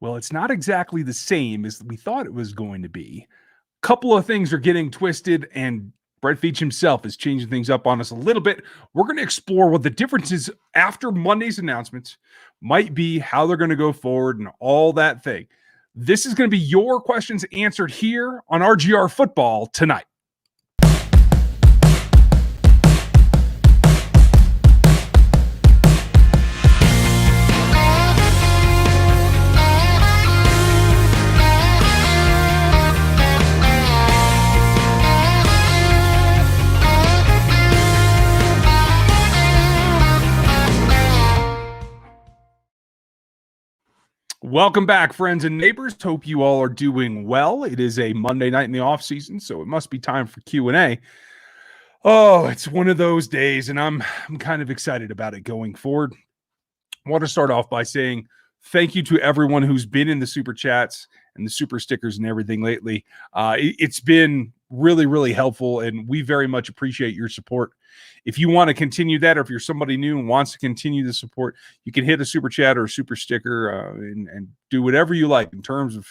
Well, it's not exactly the same as we thought it was going to be. Couple of things are getting twisted, and Brett Veach himself is changing things up on us a little bit. We're going to explore what the differences after Monday's announcements might be, how they're going to go forward, and all that thing. This is going to be your questions answered here on RGR Football tonight. Welcome back, friends and neighbors. Hope you all are doing well. It is a Monday night in the off season, so it must be time for Q&A. Oh, it's one of those days, and I'm kind of excited about it going forward. I want to start off by saying thank you to everyone who's been in the super chats and the super stickers and everything lately. It's been really, really helpful, and we very much appreciate your support. If you want to continue that, or if you're somebody new and wants to continue the support, you can hit a super chat or a super sticker and do whatever you like in terms of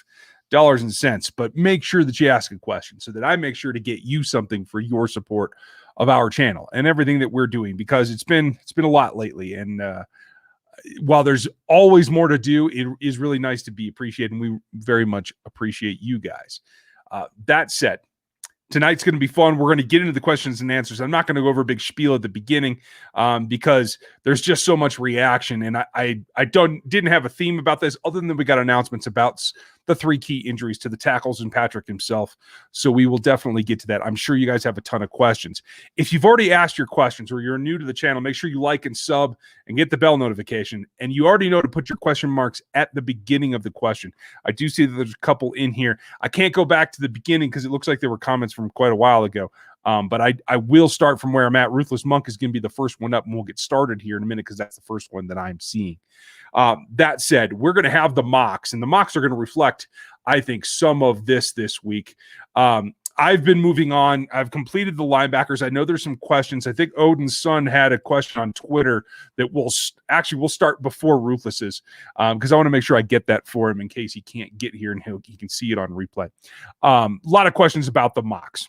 dollars and cents. But make sure that you ask a question so that I make sure to get you something for your support of our channel and everything that we're doing, because it's been a lot lately. And while there's always more to do, it is really nice to be appreciated, and we very much appreciate you guys. That said, tonight's going to be fun. We're going to get into the questions and answers. I'm not going to go over a big spiel at the beginning because there's just so much reaction, and I didn't have a theme about this other than we got announcements about the three key injuries to the tackles and Patrick himself. So we will definitely get to that. I'm sure you guys have a ton of questions. If you've already asked your questions or you're new to the channel, make sure you like and sub and get the bell notification. And you already know to put your question marks at the beginning of the question. I do see that there's a couple in here. I can't go back to the beginning because it looks like there were comments from quite a while ago. But I will start from where I'm at. Ruthless Monk is going to be the first one up, and we'll get started here in a minute because that's the first one that I'm seeing. That said, we're going to have the mocks, and the mocks are going to reflect, I think, some of this week. I've been moving on. I've completed the linebackers. I know there's some questions. I think Odin's son had a question on Twitter that we'll start before Ruthless's because I want to make sure I get that for him in case he can't get here and he can see it on replay. A lot of questions about the mocks.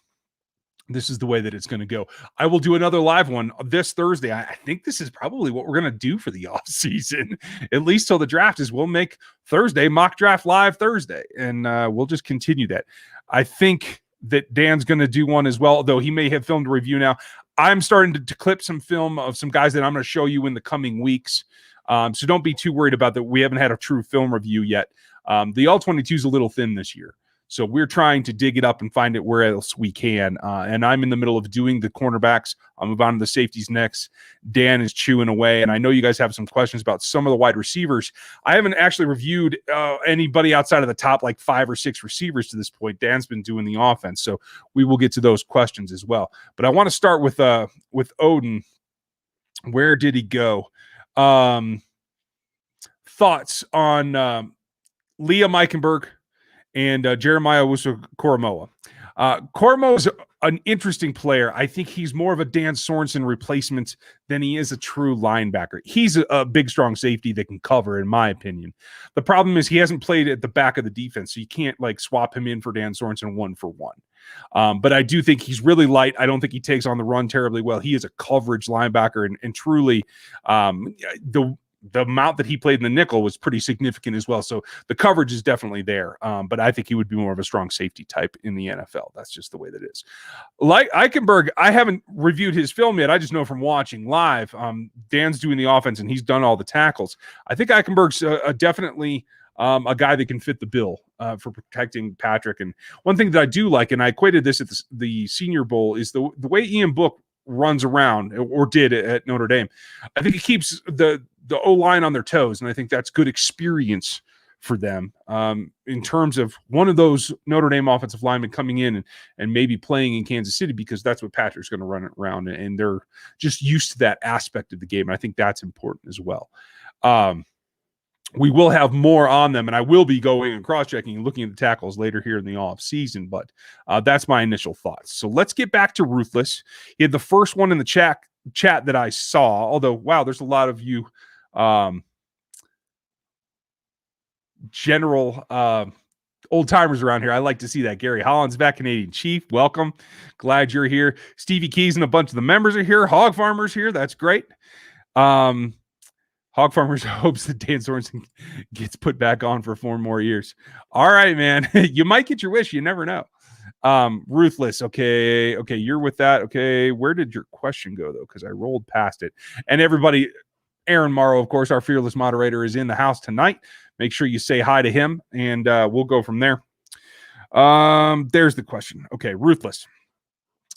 This is the way that it's going to go. I will do another live one this Thursday. I think this is probably what we're going to do for the off season, at least till the draft is. We'll make Thursday mock draft live Thursday, and we'll just continue that. I think that Dan's going to do one as well, though he may have filmed a review now. I'm starting to clip some film of some guys that I'm going to show you in the coming weeks. So don't be too worried about that. We haven't had a true film review yet. The All-22 is a little thin this year. So we're trying to dig it up and find it where else we can. And I'm in the middle of doing the cornerbacks. I'll move on to the safeties next. Dan is chewing away. And I know you guys have some questions about some of the wide receivers. I haven't actually reviewed anybody outside of the top like 5 or 6 receivers to this point. Dan's been doing the offense. So we will get to those questions as well. But I want to start with Odin. Where did he go? Thoughts on Liam Eichenberg and Jeremiah Owusu-Koramoah. Koramoah is an interesting player. I think he's more of a Dan Sorensen replacement than he is a true linebacker. He's a big, strong safety that can cover, in my opinion. The problem is he hasn't played at the back of the defense, so you can't like swap him in for Dan Sorensen 1-for-1. But I do think he's really light. I don't think he takes on the run terribly well. He is a coverage linebacker, and truly the amount that he played in the nickel was pretty significant as well. So the coverage is definitely there. But I think he would be more of a strong safety type in the NFL. That's just the way that is. Like Eichenberg, I haven't reviewed his film yet. I just know from watching live. Dan's doing the offense, and he's done all the tackles. I think Eichenberg's definitely a guy that can fit the bill for protecting Patrick. And one thing that I do like, and I equated this at the Senior Bowl, is the way Ian Book runs around, or did at Notre Dame. I think it keeps the O-line on their toes, and I think that's good experience for them in terms of one of those Notre Dame offensive linemen coming in and maybe playing in Kansas City, because that's what Patrick's going to run it around, and they're just used to that aspect of the game. And I think that's important as well. We will have more on them, and I will be going and cross-checking and looking at the tackles later here in the off-season, but that's my initial thoughts. So let's get back to Ruthless. He had the first one in the chat that I saw, although, wow, there's a lot of you general old timers around here. I like to see that. Gary Holland's back, Canadian Chief. Welcome. Glad you're here. Stevie Keys and a bunch of the members are here. Hog Farmers here. That's great. Hog Farmers hopes that Dan Sorensen gets put back on for 4 more years. All right, man. You might get your wish. You never know. Ruthless. Okay, you're with that. Okay, where did your question go, though? Because I rolled past it. And everybody, Aaron Morrow, of course, our fearless moderator, is in the house tonight. Make sure you say hi to him, and we'll go from there. There's the question. Okay, Ruthless.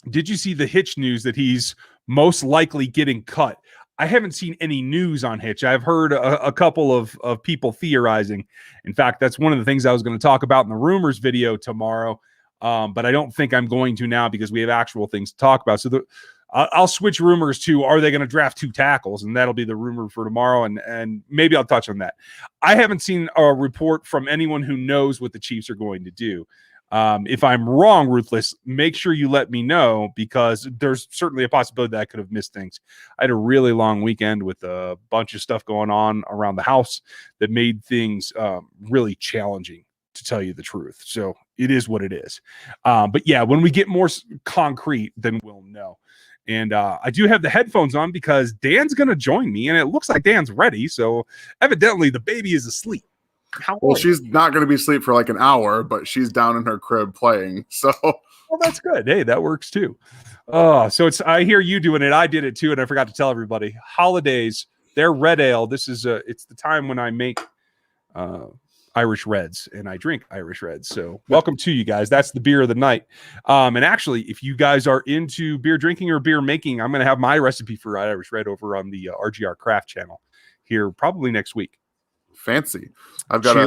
Did you see the Hitch news that he's most likely getting cut? I haven't seen any news on Hitch. I've heard a couple of people theorizing. In fact, that's one of the things I was going to talk about in the rumors video tomorrow, but I don't think I'm going to now because we have actual things to talk about. So I'll switch rumors to, are they going to draft 2 tackles? And that'll be the rumor for tomorrow, and maybe I'll touch on that. I haven't seen a report from anyone who knows what the Chiefs are going to do. If I'm wrong, Ruthless, make sure you let me know, because there's certainly a possibility that I could have missed things. I had a really long weekend with a bunch of stuff going on around the house that made things really challenging, to tell you the truth. So it is what it is. But yeah, when we get more concrete, then we'll know. And I do have the headphones on because Dan's going to join me, and it looks like Dan's ready. So evidently the baby is asleep. Well, she's not going to be asleep for like an hour, but she's down in her crib playing. So, well, that's good. Hey, that works too. So I hear you doing it. I did it too, and I forgot to tell everybody. Holidays, they're red ale. This is it's the time when I make Irish Reds, and I drink Irish Reds. So welcome to you guys. That's the beer of the night. And actually, if you guys are into beer drinking or beer making, I'm going to have my recipe for Irish Red over on the RGR Craft channel here probably next week. Fancy. I've got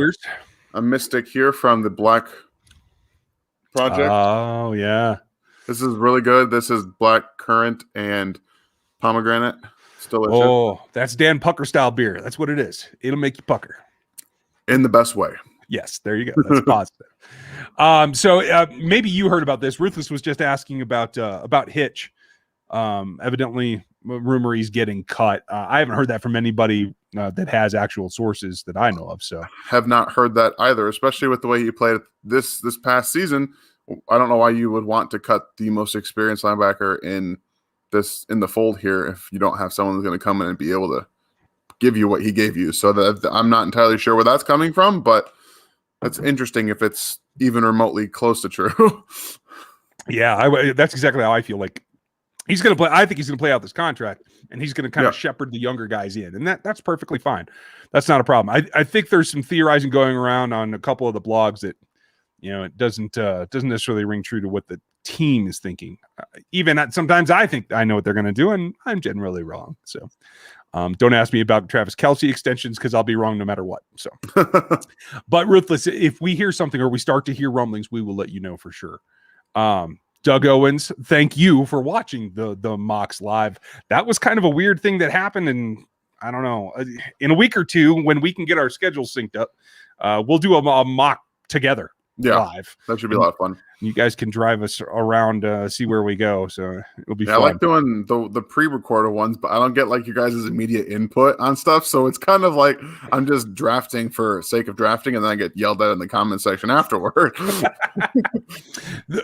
a Mystic here from the Black Project. Oh, yeah. This is really good. This is black currant and pomegranate. It's delicious. Oh, that's Dan Pucker style beer. That's what it is. It'll make you pucker. In the best way. Yes, there you go. That's positive. So maybe you heard about this. Ruthless was just asking about Hitch. Evidently, rumor he's getting cut. I haven't heard that from anybody that has actual sources that I know of. So have not heard that either, especially with the way he played this past season. I don't know why you would want to cut the most experienced linebacker in the fold here if you don't have someone who's going to come in and be able to give you what he gave you. So that I'm not entirely sure where that's coming from, but that's interesting if it's even remotely close to true. Yeah, that's exactly how I feel. Like, he's going to play. I think he's going to play out this contract, and he's going to kind of shepherd the younger guys in, and that's perfectly fine. That's not a problem. I think there's some theorizing going around on a couple of the blogs that, it doesn't necessarily ring true to what the team is thinking. Sometimes I think I know what they're going to do, and I'm generally wrong. So don't ask me about Travis Kelce extensions, because I'll be wrong no matter what. So, but Ruthless, if we hear something or we start to hear rumblings, we will let you know for sure. Doug Owens, thank you for watching the mocks live. That was kind of a weird thing that happened, and I don't know. In a week or two, when we can get our schedules synced up, we'll do a mock together live. That should be a lot of fun. You guys can drive us around, see where we go. So it'll be fun. I like doing the pre-recorded ones, but I don't get like you guys' immediate input on stuff. So it's kind of like I'm just drafting for sake of drafting, and then I get yelled at in the comment section afterward.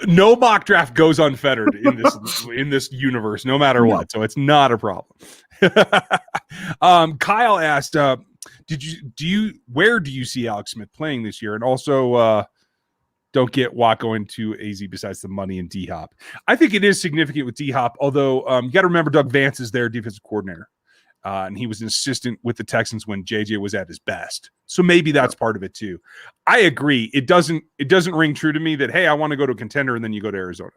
No mock draft goes unfettered in this universe, no matter what. So it's not a problem. Kyle asked, where do you see Alex Smith playing this year? And also, don't get Watt going to AZ besides the money and D-Hop. I think it is significant with D-Hop, although you got to remember Doug Vance is their defensive coordinator, and he was an assistant with the Texans when JJ was at his best. So maybe that's part of it too. I agree. It doesn't ring true to me that, hey, I want to go to a contender and then you go to Arizona.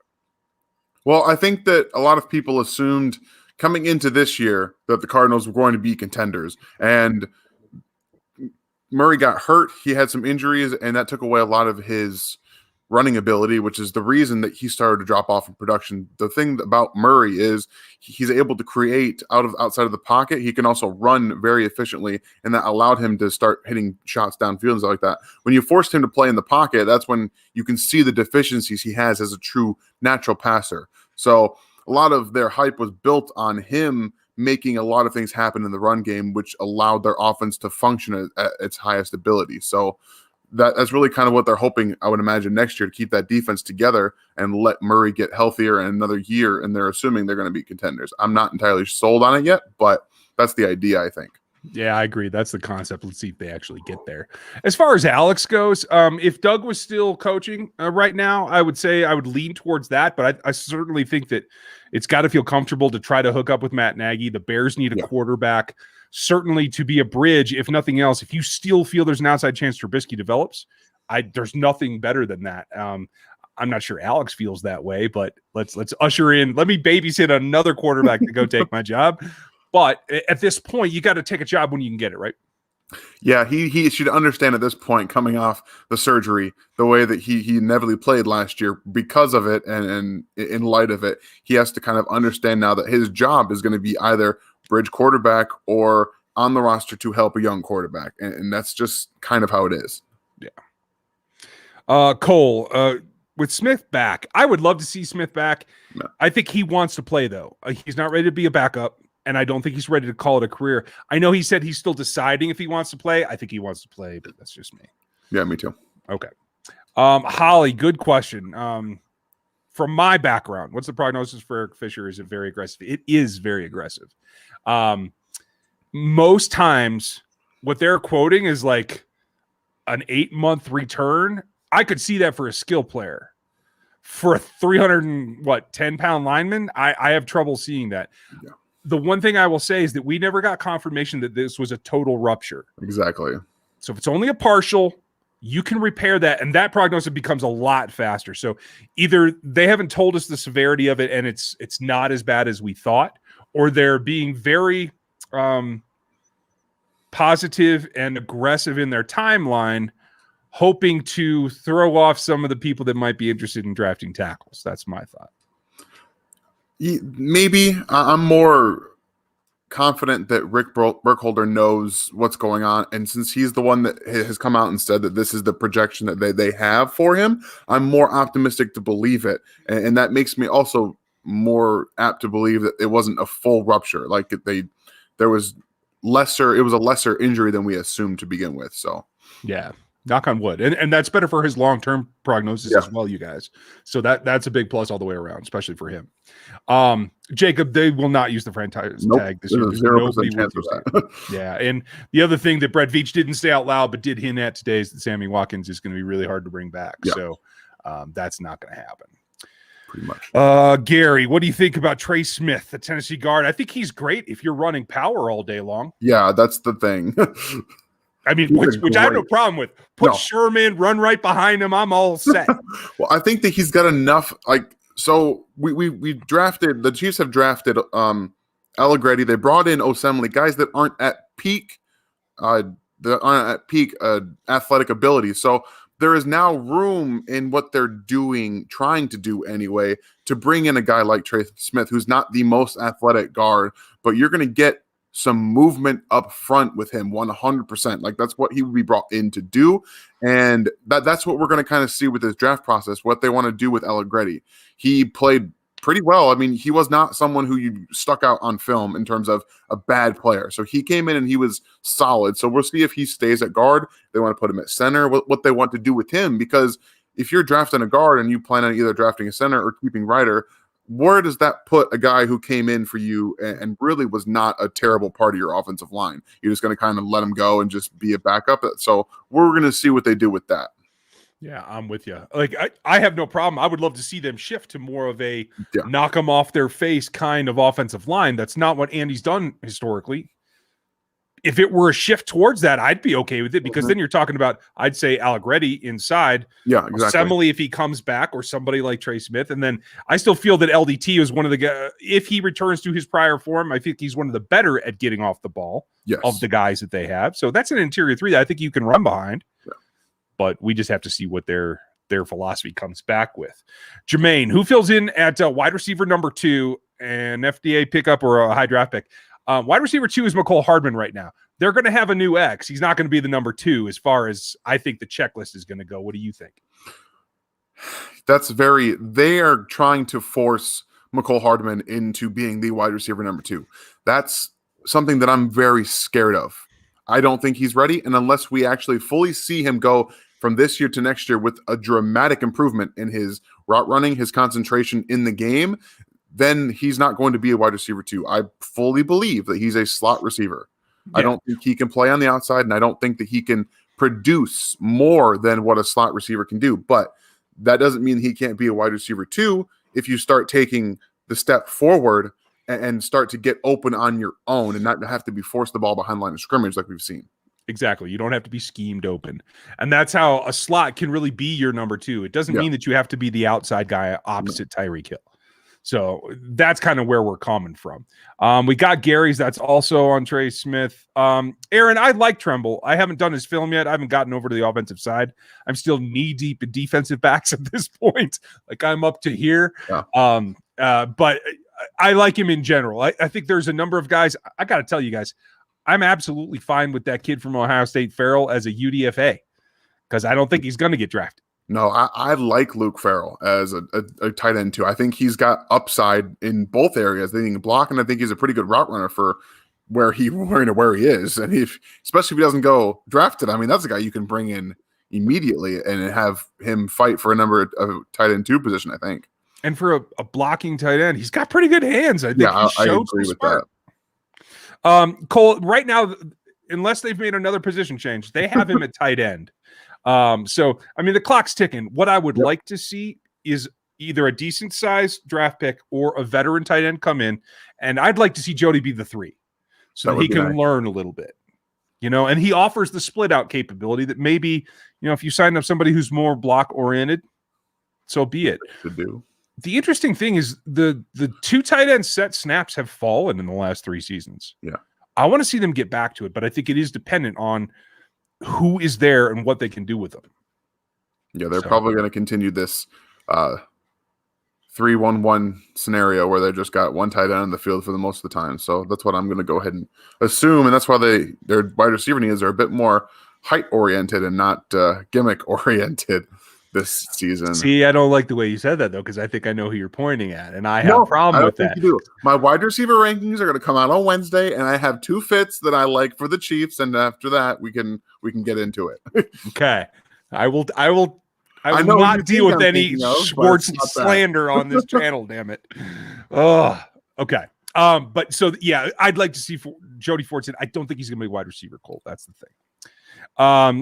Well, I think that a lot of people assumed coming into this year that the Cardinals were going to be contenders, and Murray got hurt. He had some injuries, and that took away a lot of his running ability, which is the reason that he started to drop off in production. The thing about Murray is he's able to create outside of the pocket. He can also run very efficiently, and that allowed him to start hitting shots downfield and stuff like that. When you forced him to play in the pocket, that's when you can see the deficiencies he has as a true natural passer. So a lot of their hype was built on him making a lot of things happen in the run game, which allowed their offense to function at its highest ability. So that's really kind of what they're hoping, I would imagine, next year, to keep that defense together and let Murray get healthier in another year, and they're assuming they're going to be contenders. I'm not entirely sold on it yet, but that's the idea, I think. Yeah, I agree. That's the concept. Let's see if they actually get there. As far as Alex goes, if Doug was still coaching right now, I would say I would lean towards that, but I certainly think that it's got to feel comfortable to try to hook up with Matt Nagy. The Bears need a quarterback, certainly to be a bridge, if nothing else. If you still feel there's an outside chance Trubisky develops, there's nothing better than that. I'm not sure Alex feels that way, but let's usher in. Let me babysit another quarterback to go take my job. But at this point, you got to take a job when you can get it, right? Yeah, he should understand at this point, coming off the surgery, the way that he inevitably played last year because of it, and in light of it, he has to kind of understand now that his job is going to be either bridge quarterback or on the roster to help a young quarterback, and that's just kind of how it is. Yeah. Cole, with Smith back, I would love to see Smith back. No. I think he wants to play, though. He's not ready to be a backup. And I don't think he's ready to call it a career. I know he said he's still deciding if he wants to play. I think he wants to play, but that's just me. Yeah, me too. Okay. Holly, good question. From my background, what's the prognosis for Eric Fisher? Is it very aggressive? It is very aggressive. Most times what they're quoting is like an 8-month return. I could see that for a skill player. For a 310-pound lineman, I have trouble seeing that. Yeah. The one thing I will say is that we never got confirmation that this was a total rupture. Exactly. So if it's only a partial, you can repair that, and that prognosis becomes a lot faster. So either they haven't told us the severity of it and it's not as bad as we thought, or they're being very positive and aggressive in their timeline, hoping to throw off some of the people that might be interested in drafting tackles. That's my thought. Maybe I'm more confident that Rick Burkholder knows what's going on, and since he's the one that has come out and said that this is the projection that they have for him, I'm more optimistic to believe it, and that makes me also more apt to believe that it wasn't a full rupture. Like it was a lesser injury than we assumed to begin with. So yeah. Knock on wood. And that's better for his long-term prognosis as well, you guys. So that's a big plus all the way around, especially for him. Jacob, they will not use the franchise tag this year. 0% chance of that. Yeah. And the other thing that Brett Veach didn't say out loud but did hint at today is that Sammy Watkins is going to be really hard to bring back. Yeah. So that's not going to happen. Pretty much. Gary, what do you think about Trey Smith, the Tennessee guard? I think he's great if you're running power all day long. Yeah, that's the thing. I mean, which I have no problem with. Put Sherman, run right behind him. I'm all set. Well, I think that he's got enough. So we drafted, the Chiefs have drafted Allegretti. They brought in Osemele, guys that aren't at peak, athletic ability. So there is now room in what they're doing, trying to do anyway, to bring in a guy like Trey Smith, who's not the most athletic guard, but you're going to get some movement up front with him 100%. Like that's what he would be brought in to do. And that's what we're going to kind of see with this draft process, what they want to do with Allegretti. He played pretty well. I mean, he was not someone who you stuck out on film in terms of a bad player. So he came in and he was solid. So we'll see if he stays at guard. They want to put him at center, what they want to do with him, because if you're drafting a guard and you plan on either drafting a center or keeping Ryder, where does that put a guy who came in for you and really was not a terrible part of your offensive line? You're just going to kind of let him go and just be a backup. So we're going to see what they do with that. Yeah, I'm with you. Like, I have no problem. I would love to see them shift to more of a knock them off their face kind of offensive line. That's not what Andy's done historically. If it were a shift towards that, I'd be okay with it, because then you're talking about, I'd say, Allegretti inside. Yeah, exactly. Osemele if he comes back, or somebody like Trey Smith. And then I still feel that LDT is one of the guys, if he returns to his prior form, I think he's one of the better at getting off the ball of the guys that they have. So that's an interior three that I think you can run behind. Yeah. But we just have to see what their philosophy comes back with. Jermaine, who fills in at wide receiver number 2, an FDA pickup or a high draft pick? Wide receiver 2 is Nicole Hardman right now. They're going to have a new X. He's not going to be the number 2 as far as I think the checklist is going to go. What do you think? They are trying to force Nicole Hardman into being the wide receiver number 2. That's something that I'm very scared of. I don't think he's ready. And unless we actually fully see him go from this year to next year with a dramatic improvement in his route running, his concentration in the game, then he's not going to be a wide receiver 2. I fully believe that he's a slot receiver. Yeah. I don't think he can play on the outside, and I don't think that he can produce more than what a slot receiver can do. But that doesn't mean he can't be a wide receiver 2 if you start taking the step forward and start to get open on your own and not have to be forced the ball behind the line of scrimmage like we've seen. Exactly. You don't have to be schemed open. And that's how a slot can really be your number 2. It doesn't mean that you have to be the outside guy opposite Tyreek Hill. So that's kind of where we're coming from. We got Gary's. That's also on Trey Smith. Aaron, I like Tremble. I haven't done his film yet. I haven't gotten over to the offensive side. I'm still knee deep in defensive backs at this point. Like I'm up to here. Yeah. But I like him in general. I think there's a number of guys. I got to tell you guys, I'm absolutely fine with that kid from Ohio State, Farrell, as a UDFA because I don't think he's going to get drafted. No, I like Luke Farrell as a tight end too. I think he's got upside in both areas. They can block, and I think he's a pretty good route runner for where he is. And especially if he doesn't go drafted, I mean, that's a guy you can bring in immediately and have him fight for a number of tight end 2 position, I think. And for a blocking tight end, he's got pretty good hands. I think I agree with that. Cole, right now, unless they've made another position change, they have him at tight end. So, I mean, the clock's ticking. What I would like to see is either a decent sized draft pick or a veteran tight end come in. And I'd like to see Jody be the 3 so that he can learn a little bit, and he offers the split out capability that maybe, if you sign up somebody who's more block oriented, so be it. To do. The interesting thing is the 2 tight end set snaps have fallen in the last 3 seasons. Yeah. I want to see them get back to it, but I think it is dependent on who is there and what they can do with them. Yeah, they're probably going to continue this 3-1-1 scenario where they just got one tight end on the field for the most of the time. So that's what I'm going to go ahead and assume, and that's why their wide receiver needs are a bit more height-oriented and not gimmick-oriented this season. See, I don't like the way you said that, though, because I think I know who you're pointing at, and I have a problem with that. You do. My wide receiver rankings are going to come out on Wednesday, and I have 2 fits that I like for the Chiefs, and after that, we can get into it. Okay. I will not deal with any Schwartz slander on this channel, damn it. Oh, okay. But so, yeah, I'd like to see Jody Fortson. I don't think he's going to be a wide receiver, Cole. That's the thing.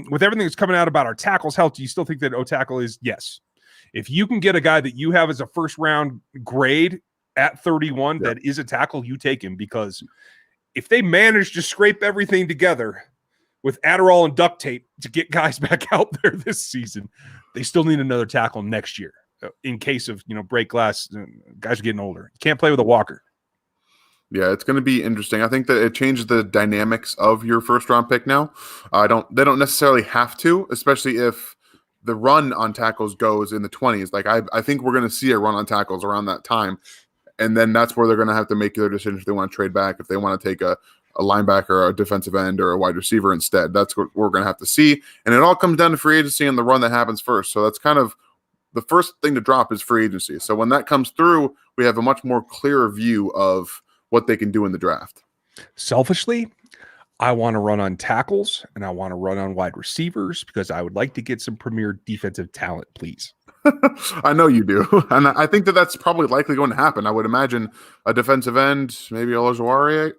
With everything that's coming out about our tackles health, do you still think that O-tackle is? Yes. If you can get a guy that you have as a first round grade at 31 that is a tackle, you take him, because if they manage to scrape everything together with Adderall and duct tape to get guys back out there this season, they still need another tackle next year in case of, break glass. Guys are getting older. You can't play with a walker. Yeah, it's going to be interesting. I think that it changes the dynamics of your first round pick now. They don't necessarily have to, especially if the run on tackles goes in the 20s. Like I think we're going to see a run on tackles around that time. And then that's where they're going to have to make their decision if they want to trade back, if they want to take a linebacker, a defensive end, or a wide receiver instead. That's what we're going to have to see. And it all comes down to free agency and the run that happens first. So that's kind of the first thing to drop is free agency. So when that comes through, we have a much more clearer view of what they can do in the draft. Selfishly, I want to run on tackles and I want to run on wide receivers because I would like to get some premier defensive talent, please. I know you do. And I think that that's probably likely going to happen. I would imagine a defensive end, maybe Olajuwon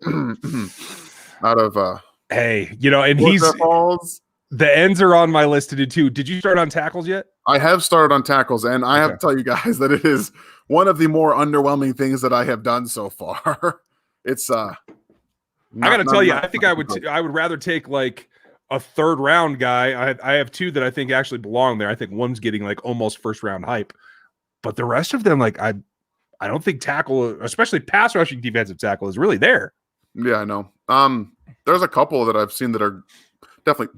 out of hey, and he's Falls. The ends are on my list to do too. Did you start on tackles yet? I have started on tackles, and I have to tell you guys that it is one of the more underwhelming things that I have done so far. It's I got to tell you, I think I would rather take like a third round guy. I have 2 that I think actually belong there. I think one's getting like almost first round hype, but the rest of them, like I don't think tackle, especially pass rushing defensive tackle, is really there. Yeah, I know. There's a couple that I've seen that are definitely,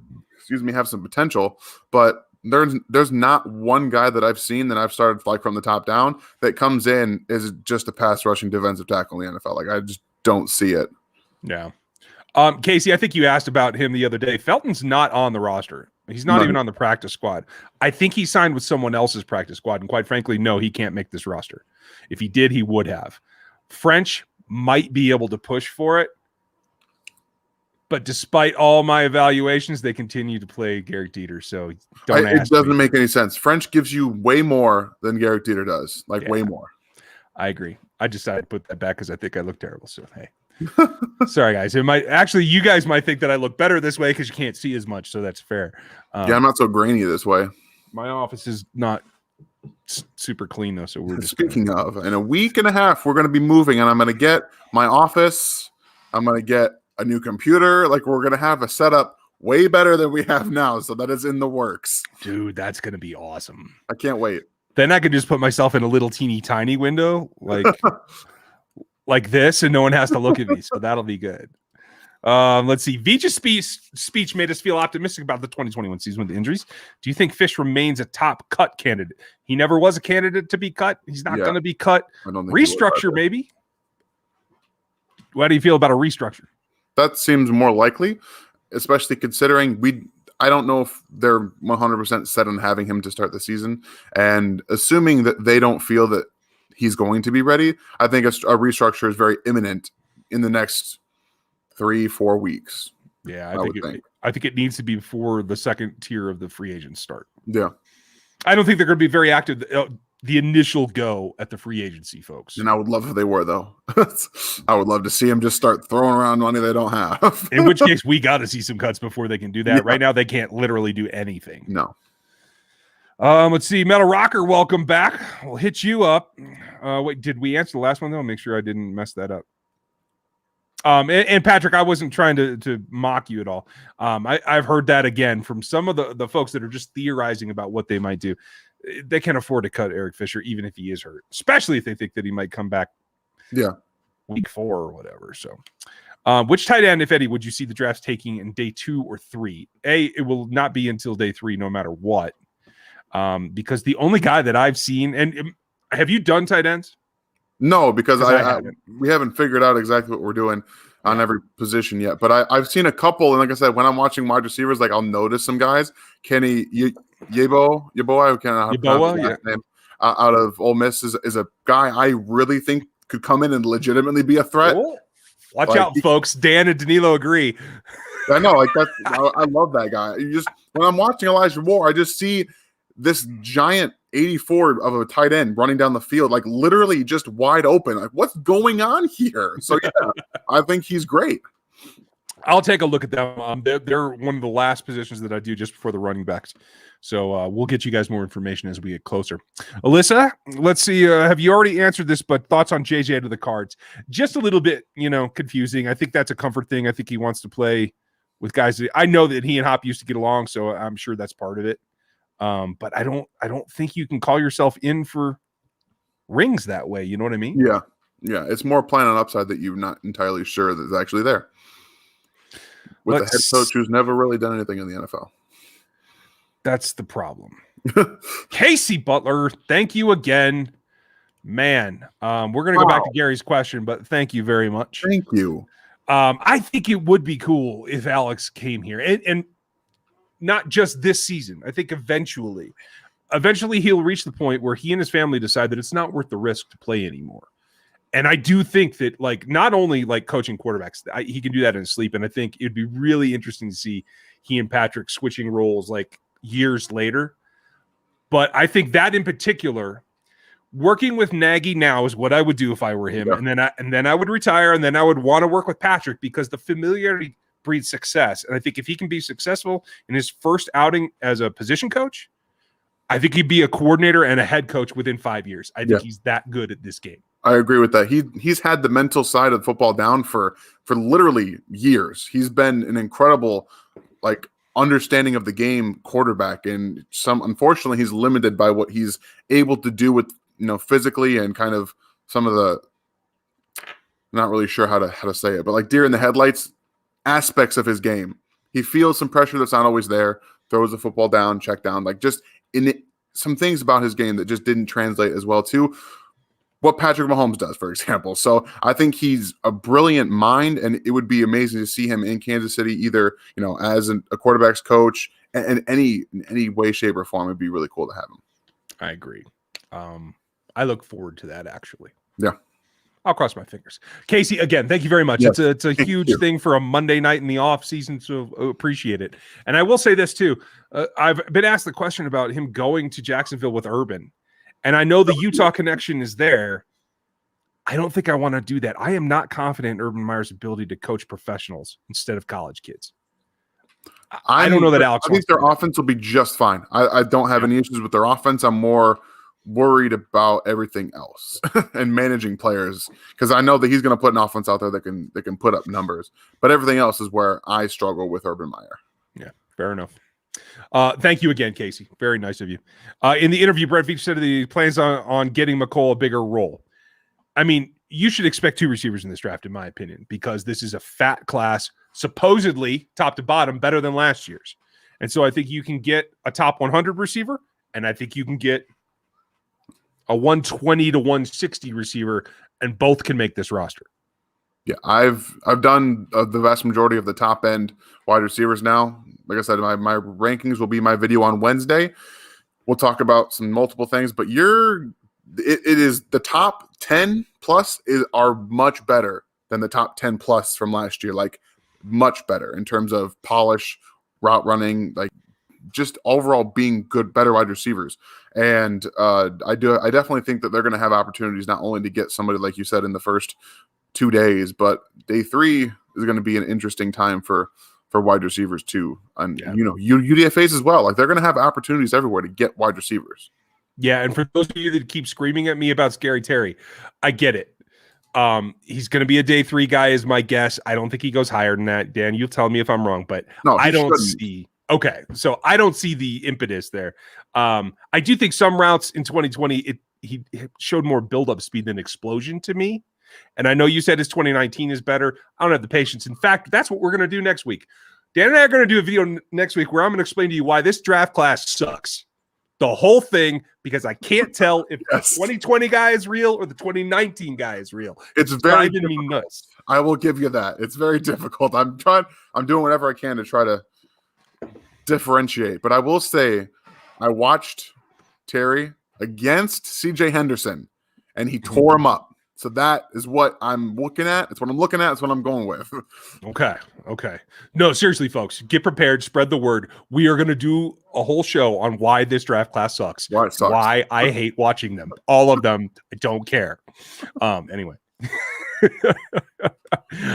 have some potential, but there's not one guy that I've seen that I've started like from the top down that comes in is just a pass rushing defensive tackle in the NFL. Like I just don't see it. Yeah. Casey, I think you asked about him the other day. Felton's not on the roster. He's not even on the practice squad. I think he signed with someone else's practice squad. And quite frankly, no, he can't make this roster. If he did, he would have. French might be able to push for it. But despite all my evaluations, they continue to play Garrett Dieter. So don't ask it doesn't make any sense. French gives you way more than Garrett Dieter does. Way more. I agree. I decided to put that back because I think I look terrible. So, hey. Sorry, guys. It might actually, you guys might think that I look better this way because you can't see as much. So that's fair. I'm not so grainy this way. My office is not super clean, though. So we're just speaking of, in a week and a half, we're going to be moving, and I'm going to get my office. I'm going to get a new computer. We're going to have a setup way better than we have now. So that is in the works. Dude, that's going to be awesome. I can't wait. Then I could just put myself in a little teeny tiny window like this, and no one has to look at me. So that'll be good. Let's see. Vij's speech made us feel optimistic about the 2021 season with the injuries. Do you think Fish remains a top cut candidate? He never was a candidate to be cut. He's not going to be cut. I don't think restructure, maybe. How do you feel about a restructure? That seems more likely, especially considering I don't know if they're 100% set on having him to start the season. And assuming that they don't feel that he's going to be ready, I think a restructure is very imminent in the next 3-4 weeks. Yeah, I think it needs to be before the second tier of the free agents start. Yeah. I don't think they're going to be very active the initial go at the free agency, folks. And I would love if they were, though. I would love to see them just start throwing around money they don't have. In which case, we got to see some cuts before they can do that. Yeah. Right now, they can't literally do anything. No. Let's see. Metal Rocker, welcome back. We'll hit you up. Wait, did we answer the last one, though? Make sure I didn't mess that up. And Patrick, I wasn't trying to mock you at all. I've heard that again from some of the folks that are just theorizing about what they might do. They can't afford to cut Eric Fisher, even if he is hurt, especially if they think that he might come back week 4 or whatever. So which tight end, if any, would you see the drafts taking in day 2 or 3? It will not be until day 3, no matter what. Because the only guy that I've seen, and have you done tight ends? No, because we haven't figured out exactly what we're doing on every position yet. But I've seen a couple, and like I said, when I'm watching wide receivers, I'll notice some guys. Kenny Yeboah, out of Ole Miss is a guy I really think could come in and legitimately be a threat. Oh, watch out, folks. Dan and Danilo agree. I know, I love that guy. When I'm watching Elijah Moore, I just see this giant 84 of a tight end running down the field, literally just wide open. What's going on here? So yeah, I think he's great. I'll take a look at them. They're one of the last positions that I do just before the running backs. So we'll get you guys more information as we get closer. Alyssa, let's see. Have you already answered this, but thoughts on JJ to the Cards? Just a little bit, confusing. I think that's a comfort thing. I think he wants to play with guys. I know that he and Hop used to get along, so I'm sure that's part of it. But I don't think you can call yourself in for rings that way. You know what I mean? Yeah. Yeah. It's more plan on upside that you're not entirely sure that's actually there. With a head coach who's never really done anything in the NFL. That's the problem. Casey Butler, thank you again. Man, we're going to go back to Gary's question, but thank you very much. Thank you. I think it would be cool if Alex came here and not just this season. I think eventually he'll reach the point where he and his family decide that it's not worth the risk to play anymore. And I do think that not only coaching quarterbacks, he can do that in his sleep. And I think it'd be really interesting to see he and Patrick switching roles years later. But I think that in particular, working with Nagy now is what I would do if I were him. Yeah. And then I would retire, and then I would want to work with Patrick because the familiarity breeds success. And I think if he can be successful in his first outing as a position coach, I think he'd be a coordinator and a head coach within 5 years. I think he's that good at this game. I agree with that. He's had the mental side of football down for literally years. He's been an incredible understanding of the game quarterback, and unfortunately he's limited by what he's able to do with physically and kind of some of the, not really sure how to say it, but deer in the headlights aspects of his game. He feels some pressure that's not always there, throws the football down, check down, some things about his game that just didn't translate as well to what Patrick Mahomes does, for example. So I think he's a brilliant mind, and it would be amazing to see him in Kansas City, either as a quarterback's coach in any way, shape, or form, it'd be really cool to have him. I agree. I look forward to that, actually. Yeah. I'll cross my fingers. Casey, again, thank you very much. Yes. It's a huge thing for a Monday night in the off season, so appreciate it. And I will say this too. I've been asked the question about him going to Jacksonville with Urban, and I know the Utah connection is there. I don't think I want to do that. I am not confident in Urban Meyer's ability to coach professionals instead of college kids. I don't know that Alex. I think their offense will be just fine. I don't have any issues with their offense. I'm more worried about everything else and managing players, because I know that he's going to put an offense out there that can put up numbers, but everything else is where I struggle with Urban Meyer. Yeah, fair enough. Thank you again, Casey. Very nice of you. In the interview, Brett Veach said that he plans on getting McCole a bigger role. I mean, you should expect 2 receivers in this draft, in my opinion, because this is a fat class, supposedly top to bottom, better than last year's. And so I think you can get a top 100 receiver, and I think you can get a 120 to 160 receiver, and both can make this roster. Yeah, I've done the vast majority of the top end wide receivers now. Like I said, my rankings will be my video on Wednesday. We'll talk about some multiple things, but it is the top 10 plus are much better than the top 10 plus from last year. Like much better in terms of polish, route running, like just overall being good, better wide receivers. And I definitely think that they're going to have opportunities not only to get somebody, like you said, in the first 2 days, but day 3 is going to be an interesting time for wide receivers too. And, UDFAs as well. Like they're going to have opportunities everywhere to get wide receivers. Yeah, and for those of you that keep screaming at me about Scary Terry, I get it. He's going to be a day 3 guy is my guess. I don't think he goes higher than that. Dan, you'll tell me if I'm wrong, but no, I don't see. Okay, so I don't see the impetus there. I do think some routes in 2020, he showed more build-up speed than explosion to me. And I know you said his 2019 is better. I don't have the patience. In fact, that's what we're going to do next week. Dan and I are going to do a video next week where I'm going to explain to you why this draft class sucks. The whole thing, because I can't tell if the 2020 guy is real or the 2019 guy is real. It's very driving me nuts. I will give you that. It's very difficult. I'm doing whatever I can to try to differentiate. But I will say, I watched Terry against CJ Henderson, and he tore him up. So that is what I'm looking at. It's what I'm looking at. It's what I'm going with. Okay. No, seriously, folks, get prepared. Spread the word. We are going to do a whole show on why this draft class sucks. Why it sucks. Why I hate watching them. All of them. I don't care. Anyway.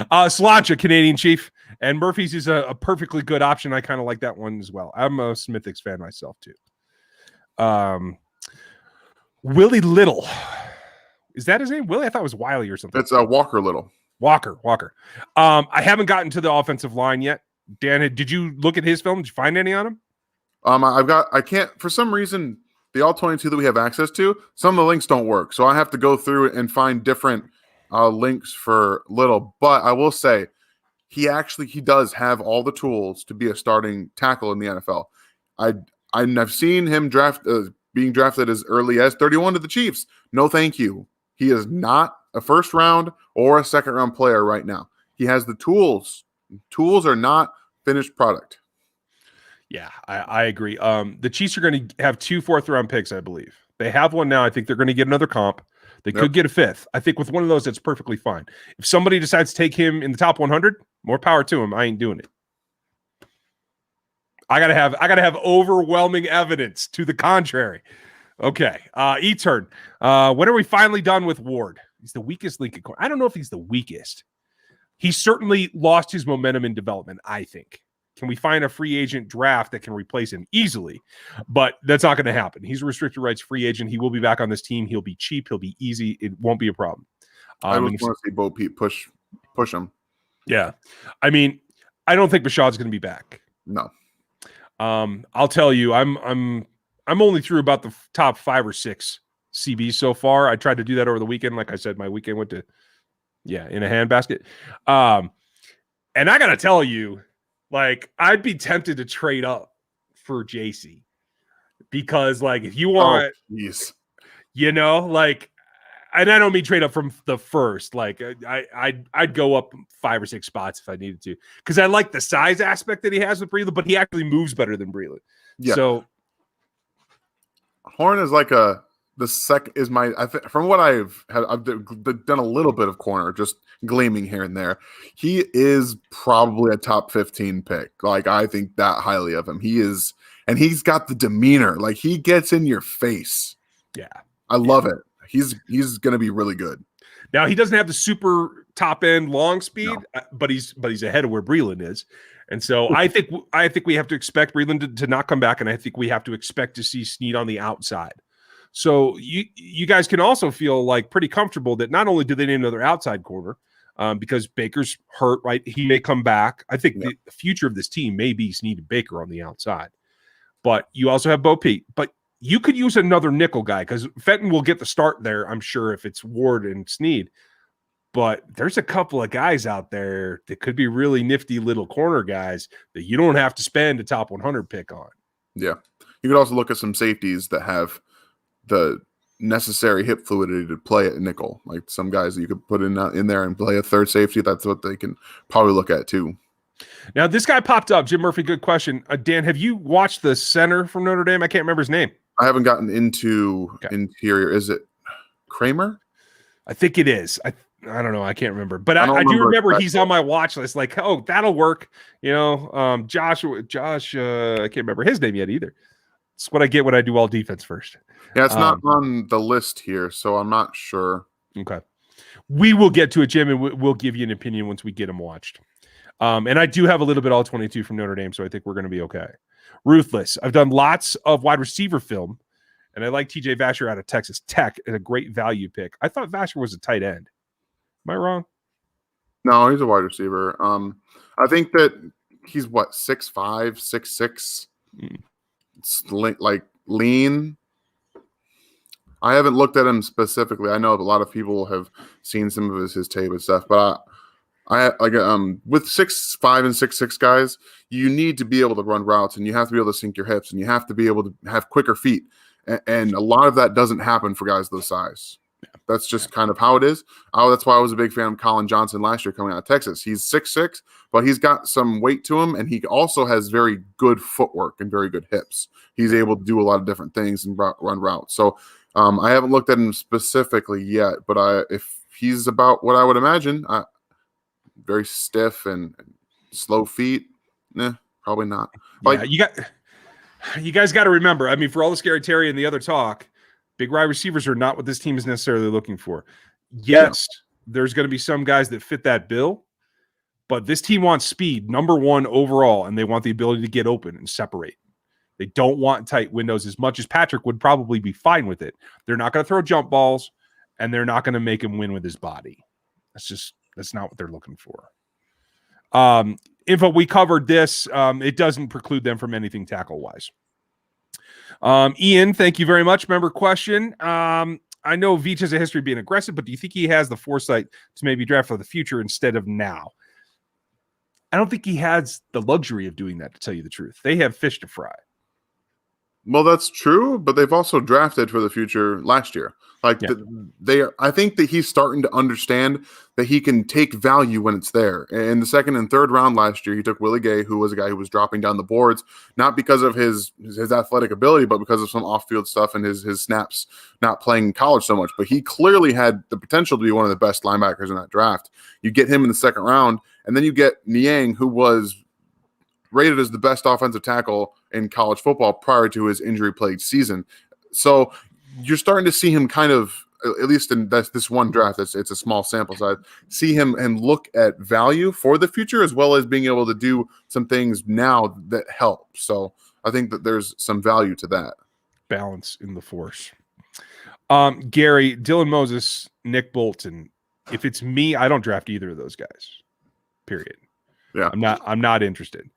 Sláinte, Canadian Chief. And Murphy's is a perfectly good option. I kind of like that one as well. I'm a Smithix fan myself, too. Willie Little. Is that his name? Willie? I thought it was Wiley or something. It's Walker Little. Walker. I haven't gotten to the offensive line yet. Dan, did you look at his film? Did you find any on him? I can't, for some reason, the all 22 that we have access to, some of the links don't work. So I have to go through and find different links for Little. But I will say, he does have all the tools to be a starting tackle in the NFL. I've seen him being drafted as early as 31 to the Chiefs. No, thank you. He is not a first round or a second round player right now. He has the tools. Tools are not finished product. Yeah, I agree. The Chiefs are going to have 2 fourth-round picks, I believe. They have one now. I think they're going to get another comp. They could get a 5th. I think with one of those, that's perfectly fine. If somebody decides to take him in the top 100, more power to him. I ain't doing it. I gotta have overwhelming evidence to the contrary. Okay, E-turn. When are we finally done with Ward? He's the weakest link. I don't know if he's the weakest. He certainly lost his momentum in development, I think. Can we find a free agent draft that can replace him easily? But that's not going to happen. He's a restricted rights free agent. He will be back on this team. He'll be cheap. He'll be easy. It won't be a problem. I just want to see Bo Peep push him. Yeah. I mean, I don't think Bashaud's going to be back. No. I'll tell you, I'm only through about the top 5 or 6 CBs so far. I tried to do that over the weekend. Like I said, my weekend went to, in a handbasket. And I got to tell you, like, I'd be tempted to trade up for JC because, like, if you want, and I don't mean trade up from the first. Like I'd go up 5 or 6 spots if I needed to, because I like the size aspect that he has with Breland, but he actually moves better than Breland. Yeah. So Horn is like the second is my. From what I've done a little bit of corner, just gleaming here and there. He is probably a top 15 pick. Like, I think that highly of him. He is, and he's got the demeanor. Like, he gets in your face. Yeah, I love it. He's going to be really good. Now, he doesn't have the super top end long speed, but he's ahead of where Breland is. And so I think we have to expect Breland to not come back, and I think we have to expect to see Snead on the outside. So you guys can also feel like pretty comfortable that not only do they need another outside corner, because Baker's hurt, right? He may come back. I think the future of this team may be Snead and Baker on the outside. But you also have Bo Pete. But you could use another nickel guy, because Fenton will get the start there, I'm sure, if it's Ward and Snead. But there's a couple of guys out there that could be really nifty little corner guys that you don't have to spend a top 100 pick on. Yeah. You could also look at some safeties that have the necessary hip fluidity to play at nickel. Like some guys that you could put in there and play a third safety. That's what they can probably look at too. Now, this guy popped up. Jim Murphy, good question. Dan, have you watched the center from Notre Dame? I can't remember his name. I haven't gotten into interior. Is it Kramer? I think it is. I don't know. I can't remember, but I do remember he's on my watch list. Like, oh, that'll work. You know, Josh. I can't remember his name yet either. It's what I get when I do all defense first. Yeah, it's not on the list here, so I'm not sure. Okay, we will get to it, Jim, and we'll give you an opinion once we get him watched. And I do have a little bit all 22 from Notre Dame, so I think we're going to be okay. Ruthless. I've done lots of wide receiver film, and I like TJ Vasher out of Texas Tech and a great value pick. I thought Vasher was a tight end. Am I wrong? No, he's a wide receiver. I think that he's 6'5", 6'6", like lean. I haven't looked at him specifically. I know a lot of people have seen some of his tape and stuff, but I like with 6'5" and 6'6" guys, you need to be able to run routes, and you have to be able to sink your hips, and you have to be able to have quicker feet, and a lot of that doesn't happen for guys those size. That's just kind of how it is. That's why I was a big fan of Colin Johnson last year coming out of Texas. He's 6'6", but he's got some weight to him, and he also has very good footwork and very good hips. He's able to do a lot of different things and run routes. So I haven't looked at him specifically yet, but if he's about what I would imagine, very stiff and slow feet, probably not. Like, yeah, you guys got to remember, I mean, for all the Scary Terry and the other talk, big wide receivers are not what this team is necessarily looking for. Yes, there's going to be some guys that fit that bill, but this team wants speed, number one overall, and they want the ability to get open and separate. They don't want tight windows as much as Patrick would probably be fine with it. They're not going to throw jump balls, and they're not going to make him win with his body. That's not what they're looking for. Info, we covered this. It doesn't preclude them from anything tackle-wise. Ian, thank you very much. Member question. I know Veach has a history of being aggressive, but do you think he has the foresight to maybe draft for the future instead of now? I don't think he has the luxury of doing that, to tell you the truth. They have fish to fry. Well, that's true, but they've also drafted for the future last year. Like I think that he's starting to understand that he can take value when it's there. In the second and third round last year, he took Willie Gay, who was a guy who was dropping down the boards, not because of his athletic ability, but because of some off-field stuff and his snaps not playing in college so much. But he clearly had the potential to be one of the best linebackers in that draft. You get him in the second round, and then you get Niang, who was rated as the best offensive tackle in college football prior to his injury-plagued season. So you're starting to see him kind of, at least in this one draft, it's a small sample size, see him and look at value for the future, as well as being able to do some things now that help. So I think that there's some value to that. Balance in the force. Gary, Dylan Moses, Nick Bolton. If it's me, I don't draft either of those guys. Period. Yeah. I'm not interested.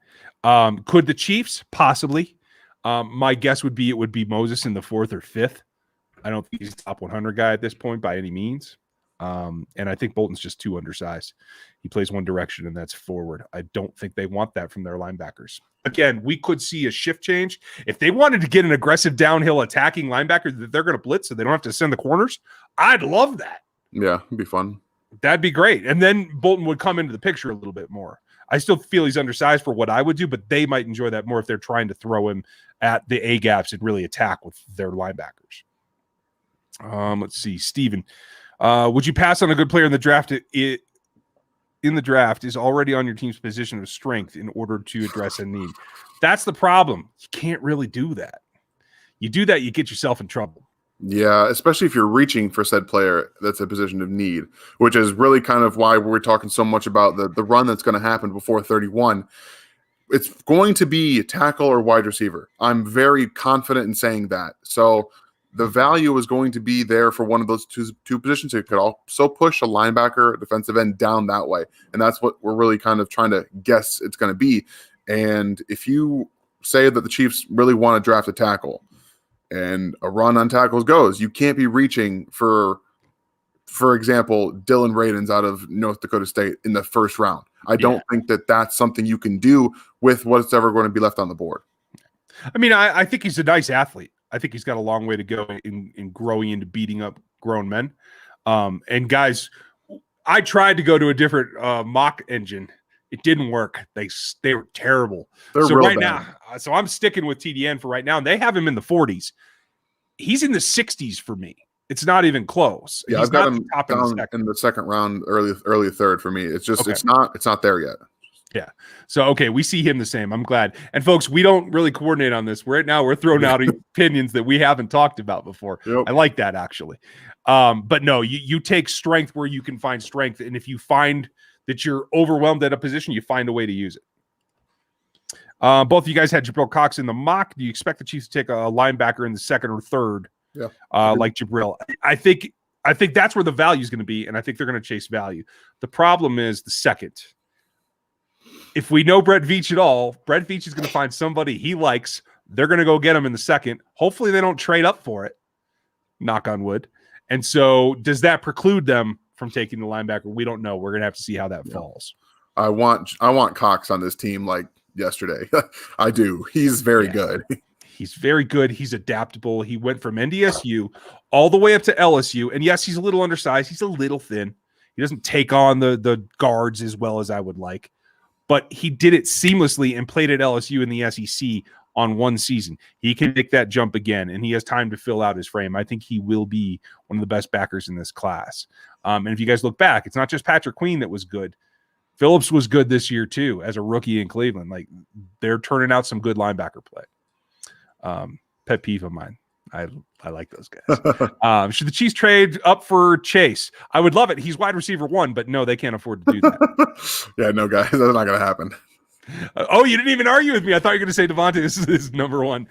Could the Chiefs? Possibly. My guess would be it would be Moses in the 4th or 5th. I don't think he's a top 100 guy at this point by any means. And I think Bolton's just too undersized. He plays one direction, and that's forward. I don't think they want that from their linebackers. Again, we could see a shift change. If they wanted to get an aggressive downhill attacking linebacker that they're going to blitz so they don't have to send the corners, I'd love that. Yeah, it'd be fun. That'd be great. And then Bolton would come into the picture a little bit more. I still feel he's undersized for what I would do, but they might enjoy that more if they're trying to throw him at the A gaps and really attack with their linebackers. Let's see. Steven, would you pass on a good player in the draft? In the draft is already on your team's position of strength in order to address a need. That's the problem. You can't really do that. You do that, you get yourself in trouble. Yeah, especially if you're reaching for said player that's a position of need, which is really kind of why we're talking so much about the run that's going to happen before 31. It's going to be tackle or wide receiver. I'm very confident in saying that. So the value is going to be there for one of those two positions. It could also push a linebacker, defensive end down that way. And that's what we're really kind of trying to guess it's going to be. And if you say that the Chiefs really want to draft a tackle and a run on tackles goes, you can't be reaching for example, Dylan Radins out of North Dakota State in the first round. I don't think that that's something you can do with what's ever going to be left on the board. I mean, I think he's a nice athlete. I think he's got a long way to go in growing into beating up grown men. And guys, I tried to go to a different mock engine. It didn't work. They were terrible. So right now, so I'm sticking with TDN for right now. And they have him in the 40s. He's in the 60s for me. It's not even close. Yeah, He's I've got him down in the second round, early third for me. It's just it's not there yet. Yeah. So, okay, we see him the same. I'm glad. And folks, we don't really coordinate on this. Right now we're throwing out opinions that we haven't talked about before. Yep. I like that, actually. But no, you take strength where you can find strength. And if you find that you're overwhelmed at a position, you find a way to use it. Both of you guys had Jabril Cox in the mock. Do you expect the Chiefs to take a linebacker in the second or third? Yeah. Like Jabril. I think that's where the value is going to be, and I think they're going to chase value. The problem is the second. If we know Brett Veach at all, Brett Veach is going to find somebody he likes. They're going to go get him in the second. Hopefully they don't trade up for it. Knock on wood. And so does that preclude them from taking the linebacker? We don't know. We're going to have to see how that falls. I want Cox on this team like yesterday. I do. He's very good. He's very good. He's adaptable. He went from NDSU all the way up to LSU. And yes, he's a little undersized. He's a little thin. He doesn't take on the guards as well as I would like. But he did it seamlessly and played at LSU in the SEC on one season. He can make that jump again, and he has time to fill out his frame. I think he will be one of the best backers in this class. And if you guys look back, it's not just Patrick Queen that was good. Phillips was good this year too as a rookie in Cleveland. Like, they're turning out some good linebacker play. Pet peeve of mine. I like those guys. Should the Chiefs trade up for Chase? I would love it. He's wide receiver 1, but no, they can't afford to do that. Yeah, no, guys, that's not going to happen. You didn't even argue with me. I thought you were going to say Devontae is number 1.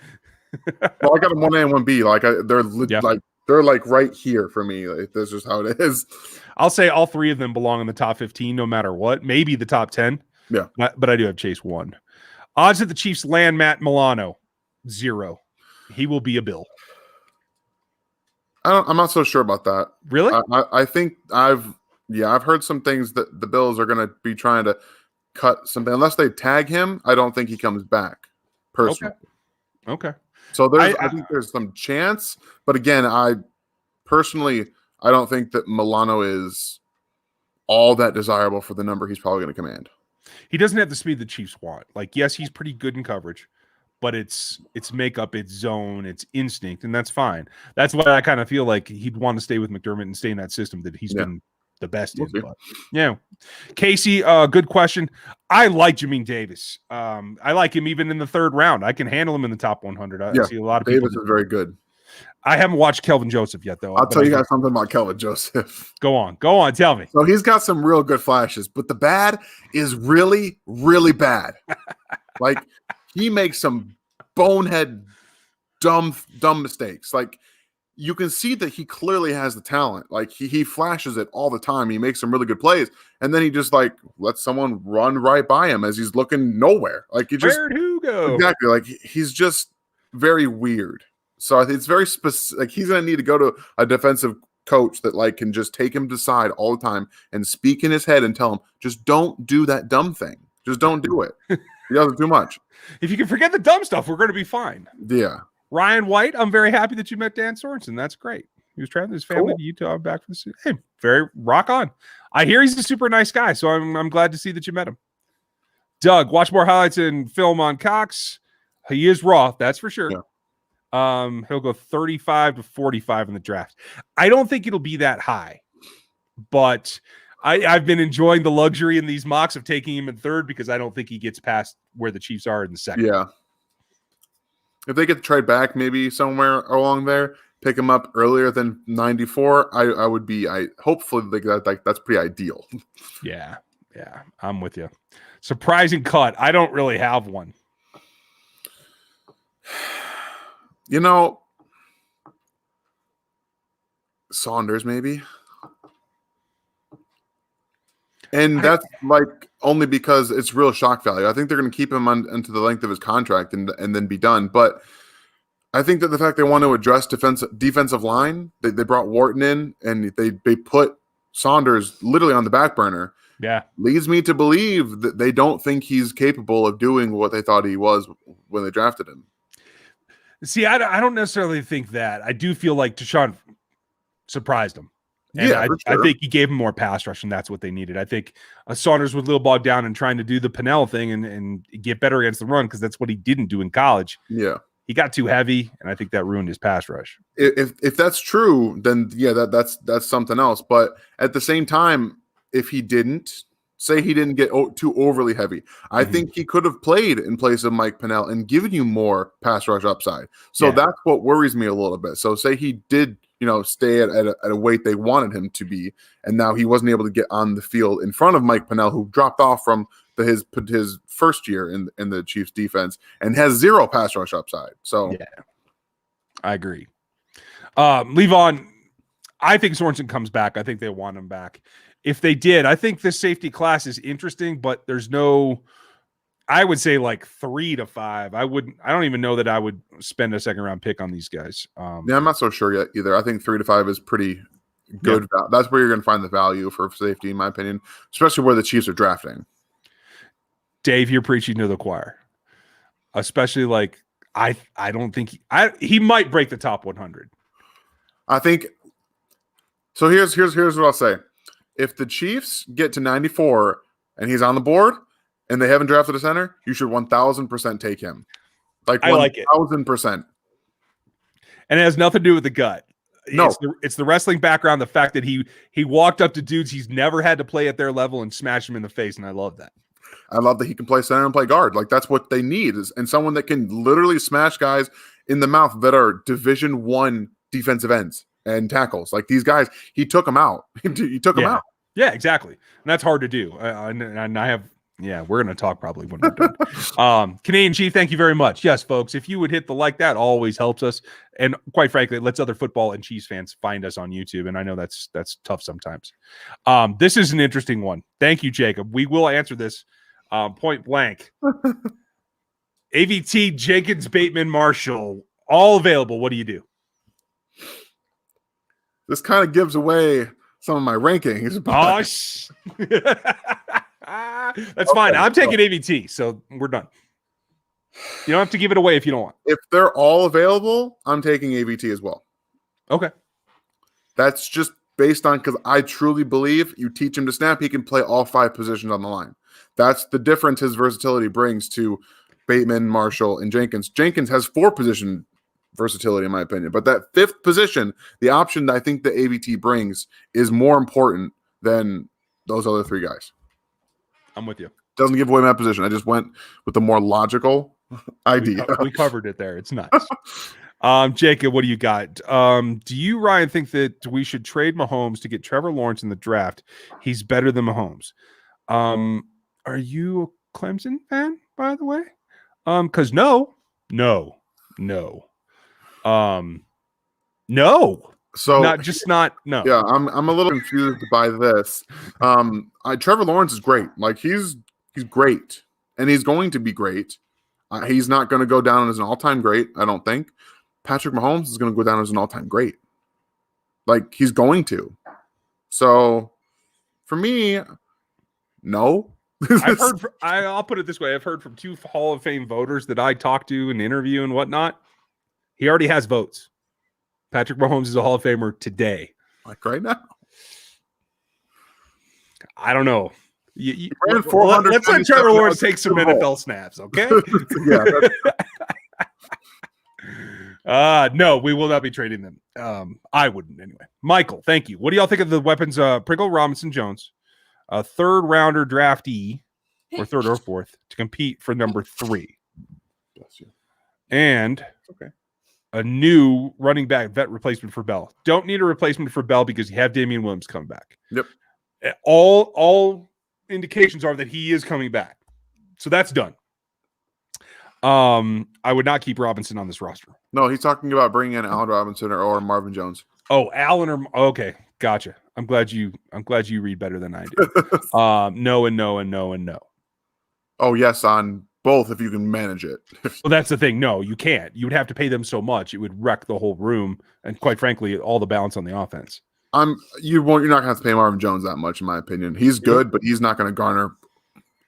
Well, I got him 1A and 1B. Like they're like right here for me. Like, this is how it is. I'll say all 3 of them belong in the top 15, no matter what. Maybe the top 10. Yeah, but I do have Chase 1. Odds that the Chiefs land Matt Milano, 0. He will be a Bill. I'm not so sure about that. Really? I think I've heard some things that the Bills are going to be trying to cut something. Unless they tag him, I don't think he comes back, personally. Okay. So I think there's some chance. But again, I don't think that Milano is all that desirable for the number he's probably going to command. He doesn't have the speed the Chiefs want. Like, yes, he's pretty good in coverage, but it's makeup, it's zone, it's instinct, and that's fine. That's why I kind of feel like he'd want to stay with McDermott and stay in that system that he's been the best in. But, yeah. Casey, good question. I like Jamin Davis. I like him even in the 3rd round. I can handle him in the top 100. I see a lot of Davis people. Is very good. I haven't watched Kelvin Joseph yet, though. I'll tell you guys something about Kelvin Joseph. Go on, tell me. So he's got some real good flashes, but the bad is really, really bad. Like, he makes some bonehead, dumb mistakes. Like, you can see that he clearly has the talent. Like, he flashes it all the time. He makes some really good plays, and then he just like lets someone run right by him as he's looking nowhere. Like, where'd who go? Exactly. Like, he's just very weird. So I think it's very specific. Like, he's going to need to go to a defensive coach that like can just take him to side all the time and speak in his head and tell him, just don't do that dumb thing. Just don't do it. He does it too much. If you can forget the dumb stuff, we're going to be fine. Yeah. Ryan White, I'm very happy that you met Dan Sorensen. That's great. He was traveling with his family to Utah, back from the hey, very rock on. I hear he's a super nice guy, so I'm glad to see that you met him. Doug, watch more highlights and film on Cox. He is raw, that's for sure. Yeah. He'll go 35 to 45 in the draft. I don't think it'll be that high, but I've been enjoying the luxury in these mocks of taking him in third because I don't think he gets past where the Chiefs are in the second. Yeah. If they get to trade back maybe somewhere along there, pick him up earlier than 94, I would be hopefully that's pretty ideal. Yeah, I'm with you. Surprising cut. I don't really have one. You know, Saunders maybe. And that's like only because it's real shock value. I think they're going to keep him into the length of his contract and then be done. But I think that the fact they want to address defensive line, they brought Wharton in and they put Saunders literally on the back burner. Yeah, leads me to believe that they don't think he's capable of doing what they thought he was when they drafted him. See, I don't necessarily think that. I do feel like Deshaun surprised him. And yeah, I think he gave him more pass rush, and that's what they needed. I think Saunders was a little bogged down in trying to do the Pennell thing and get better against the run because that's what he didn't do in college. Yeah. He got too heavy, and I think that ruined his pass rush. If that's true, then yeah, that's something else. But at the same time, if he didn't get too overly heavy, I think he could have played in place of Mike Pennell and given you more pass rush upside. So that's what worries me a little bit. So say he did, stay at a weight they wanted him to be, and now he wasn't able to get on the field in front of Mike Pennell, who dropped off from his first year in the Chiefs defense and has zero pass rush upside. So yeah, I agree. Levon, I think Sorensen comes back. I think they want him back. If they did, I think this safety class is interesting, but there's no, I would say like 3 to 5. I don't even know that I would spend a second round pick on these guys. Yeah, I'm not so sure yet either. I think 3 to 5 is pretty good. Yeah. That's where you're going to find the value for safety, in my opinion, especially where the Chiefs are drafting. Dave, you're preaching to the choir, especially like, I don't think he might break the top 100. I think so. Here's what I'll say. If the Chiefs get to 94 and he's on the board and they haven't drafted a center, you should 1,000% take him. Like 1,000%. And it has nothing to do with the gut. No, it's the wrestling background. The fact that he walked up to dudes he's never had to play at their level and smash him in the face, and I love that. I love that he can play center and play guard. Like that's what they need and someone that can literally smash guys in the mouth that are Division I defensive ends and tackles. Like these guys, he took them out. He took them out. Yeah, exactly. And that's hard to do. And I have, we're going to talk probably when we're done. Canadian Chief, thank you very much. Yes, folks, if you would hit the like, that always helps us. And quite frankly, it lets other football and Chiefs fans find us on YouTube. And I know that's tough sometimes. This is an interesting one. Thank you, Jacob. We will answer this point blank. AVT, Jenkins, Bateman, Marshall, all available. What do you do? This kind of gives away some of my rankings. That's fine. I'm taking AVT, so we're done. You don't have to give it away if you don't want. If they're all available, I'm taking AVT as well. Okay. That's just based on because I truly believe you teach him to snap, he can play all 5 positions on the line. That's the difference his versatility brings to Bateman, Marshall, and Jenkins. Jenkins has 4 position versatility, in my opinion. But that 5th position, the option that I think the AVT brings is more important than those other 3 guys. I'm with you. Doesn't give away my position. I just went with the more logical idea. We covered it there. It's nuts. Jacob, what do you got? Do you, Ryan, think that we should trade Mahomes to get Trevor Lawrence in the draft? He's better than Mahomes. Are you a Clemson fan, by the way? Because no. No. So no. Yeah, I'm a little confused by this. Trevor Lawrence is great. Like he's great, and he's going to be great. He's not going to go down as an all-time great, I don't think. Patrick Mahomes is going to go down as an all-time great. Like he's going to. So for me, no. I'll put it this way. I've heard from 2 Hall of Fame voters that I talked to and interview and whatnot. He already has votes. Patrick Mahomes is a Hall of Famer today. Like right now. I don't know. Let's let Trevor Lawrence take some NFL snaps, okay? No, we will not be trading them. I wouldn't anyway. Michael, thank you. What do y'all think of the weapons? Pringle, Robinson, Jones, a third rounder draftee, or third or fourth, to compete for number 3. Bless you. And a new running back vet replacement for Bell. Don't need a replacement for Bell because you have Damian Williams coming back. Yep. All indications are that he is coming back. So that's done. I would not keep Robinson on this roster. No, he's talking about bringing in Allen Robinson or Marvin Jones. Oh, Allen or okay, gotcha. I'm glad you read better than I do. No and no and no and no. Oh yes, on both if you can manage it. Well, that's the thing. No, you can't. You would have to pay them so much it would wreck the whole room and, quite frankly, all the balance on the offense. You're not gonna have to pay Marvin Jones that much, in my opinion. He's good, but he's not going to garner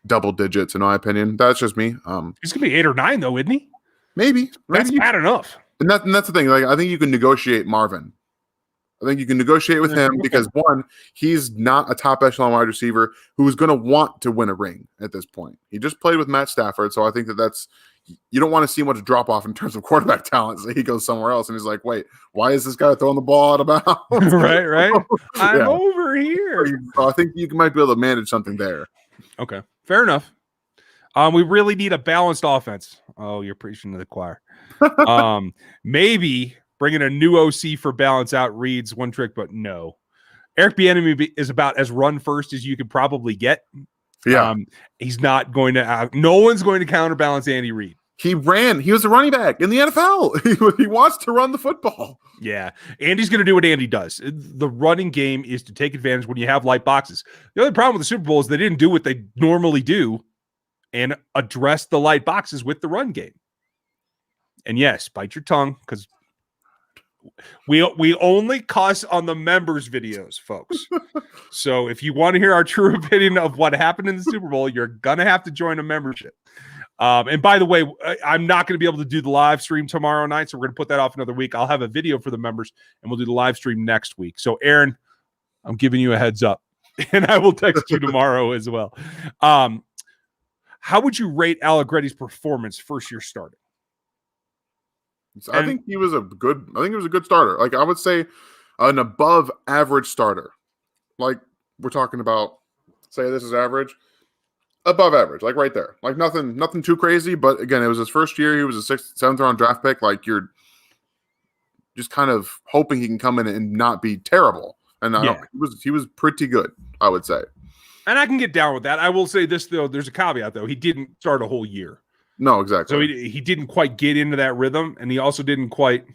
double digits, in my opinion. That's just me. He's gonna be 8 or 9, though, isn't he? Maybe That's bad enough. And that's the thing. Like, I think you can negotiate Marvin. I think you can negotiate with him because, one, he's not a top echelon wide receiver who's going to want to win a ring at this point. He just played with Matt Stafford, so I think that's you don't want to see much drop off in terms of quarterback talent. So he goes somewhere else, and he's like, "Wait, why is this guy throwing the ball out of bounds?" right. I'm over here. So I think you might be able to manage something there. Okay, fair enough. We really need a balanced offense. Oh, you're preaching to the choir. Maybe bringing a new OC for balance out reads one trick, but no. Eric Bieniemy is about as run first as you could probably get. Yeah, he's not going to. No one's going to counterbalance Andy Reid. He was a running back in the NFL. He wants to run the football. Yeah, Andy's going to do what Andy does. The running game is to take advantage when you have light boxes. The other problem with the Super Bowl is they didn't do what they normally do and address the light boxes with the run game. And yes, bite your tongue because we only cuss on the members' videos, folks. So if you want to hear our true opinion of what happened in the Super Bowl, you're going to have to join a membership. And by the way, I'm not going to be able to do the live stream tomorrow night, so we're going to put that off another week. I'll have a video for the members, and we'll do the live stream next week. So, Aaron, I'm giving you a heads up, and I will text you tomorrow as well. How would you rate Allegretti's performance first year starting? I think he was a good starter. Like, I would say an above average starter. Like, we're talking about, say this is average. Above average, like right there. Like nothing too crazy, but again, it was his first year. He was a 6th, 7th round draft pick. Like, you're just kind of hoping he can come in and not be terrible. And he was pretty good, I would say. And I can get down with that. I will say this though, there's a caveat though. He didn't start a whole year. No, exactly. So he didn't quite get into that rhythm, and he also didn't quite,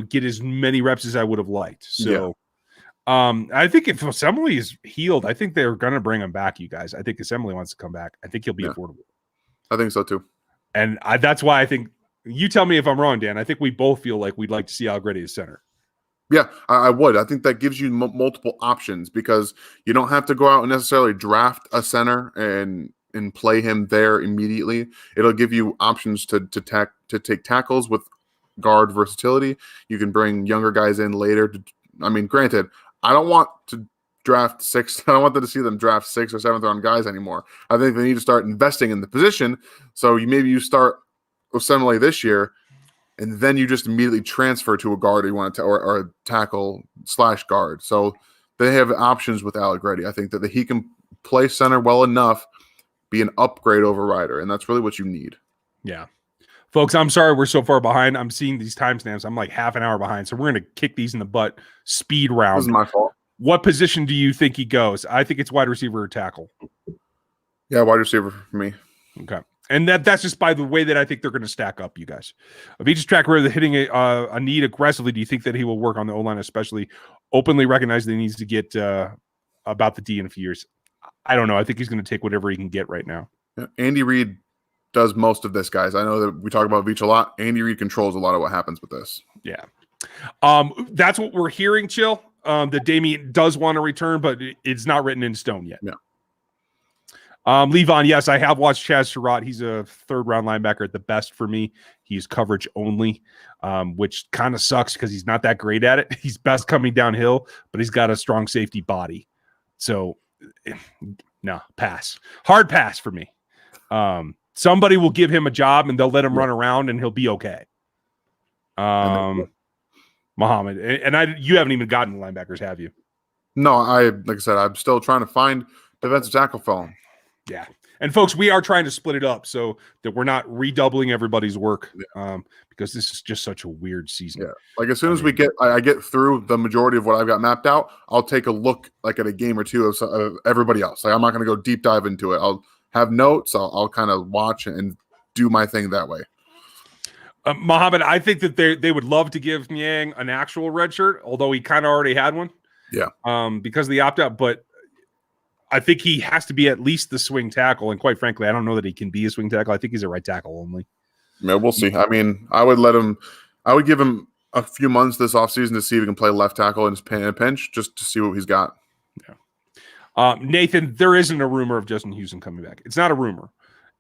get as many reps as I would have liked. So I think if Assembly is healed, I think they're going to bring him back, you guys. I think Assembly wants to come back. I think he'll be affordable. I think so, too. And that's why I think – you tell me if I'm wrong, Dan. I think we both feel like we'd like to see Allegretti as center. Yeah, I would. I think that gives you multiple options because you don't have to go out and necessarily draft a center and play him there immediately. It'll give you options to take tackles with guard versatility. You can bring younger guys in later. Granted – I don't want to draft 6. I don't want them to see them draft 6th or 7th round guys anymore. I think they need to start investing in the position. So maybe you start Assembly this year, and then you just immediately transfer to a guard you want to or a tackle / guard. So they have options with Allegretti. I think that he can play center well enough, be an upgrade over Ryder, and that's really what you need. Yeah. Folks, I'm sorry we're so far behind. I'm seeing these timestamps. I'm like half an hour behind. So we're going to kick these in the butt speed round. This is my fault. What position do you think he goes? I think it's wide receiver or tackle. Yeah, wide receiver for me. Okay. And that's just by the way that I think they're going to stack up, you guys. If he just track where they're hitting a need aggressively, do you think that he will work on the O-line, especially openly recognize that he needs to get about the D in a few years? I don't know. I think he's going to take whatever he can get right now. Yeah, Andy Reid does most of this, guys. I know that we talk about Veach a lot. Andy Reid controls a lot of what happens with this. Yeah. That's what we're hearing, Chill. That Damien does want to return, but it's not written in stone yet. Yeah. Levon, yes, I have watched Chaz Surratt. He's a third-round linebacker at the best for me. He's coverage only, which kind of sucks because he's not that great at it. He's best coming downhill, but he's got a strong safety body. So, no, pass. Hard pass for me. Somebody will give him a job, and they'll let him run around, and he'll be okay. Muhammad, and you haven't even gotten linebackers, have you? No, like I said, I'm still trying to find defensive tackle for him. Yeah. And folks, we are trying to split it up so that we're not redoubling everybody's work because this is just such a weird season. Yeah. Like as soon as I get through the majority of what I've got mapped out, I'll take a look like at a game or two of everybody else. Like I'm not going to go deep dive into it. I'll have notes. I'll kind of watch and do my thing that way. Muhammad, I think that they would love to give Niang an actual red shirt, although he kind of already had one. Yeah. Because of the opt-out, but I think he has to be at least the swing tackle, and quite frankly, I don't know that he can be a swing tackle. I think he's a right tackle only. Yeah, we'll see. I mean, I would give him a few months this offseason to see if he can play left tackle in a pinch, just to see what he's got. Yeah. Nathan, there isn't a rumor of Justin Houston coming back. It's not a rumor.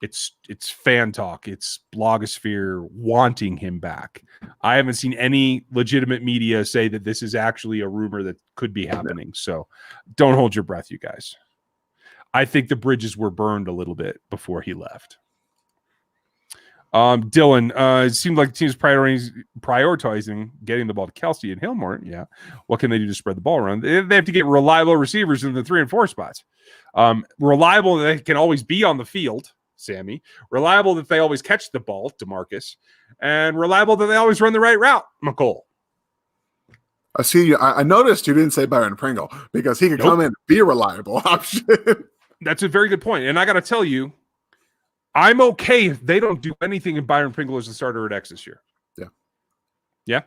It's fan talk. It's blogosphere wanting him back. I haven't seen any legitimate media say that this is actually a rumor that could be happening. So don't hold your breath, you guys. I think the bridges were burned a little bit before he left. Dylan, it seemed like the team's prioritizing getting the ball to Kelsey and Hillmore. Yeah. What can they do to spread the ball around? They have to get reliable receivers in the 3 and 4 spots. Reliable that they can always be on the field, Sammy. Reliable that they always catch the ball, DeMarcus. And reliable that they always run the right route, McCole. I see you. I noticed you didn't say Byron Pringle because he could come in and be a reliable option. That's a very good point. And I got to tell you, I'm okay if they don't do anything and Byron Pringle is the starter at X this year. Yeah. Yeah?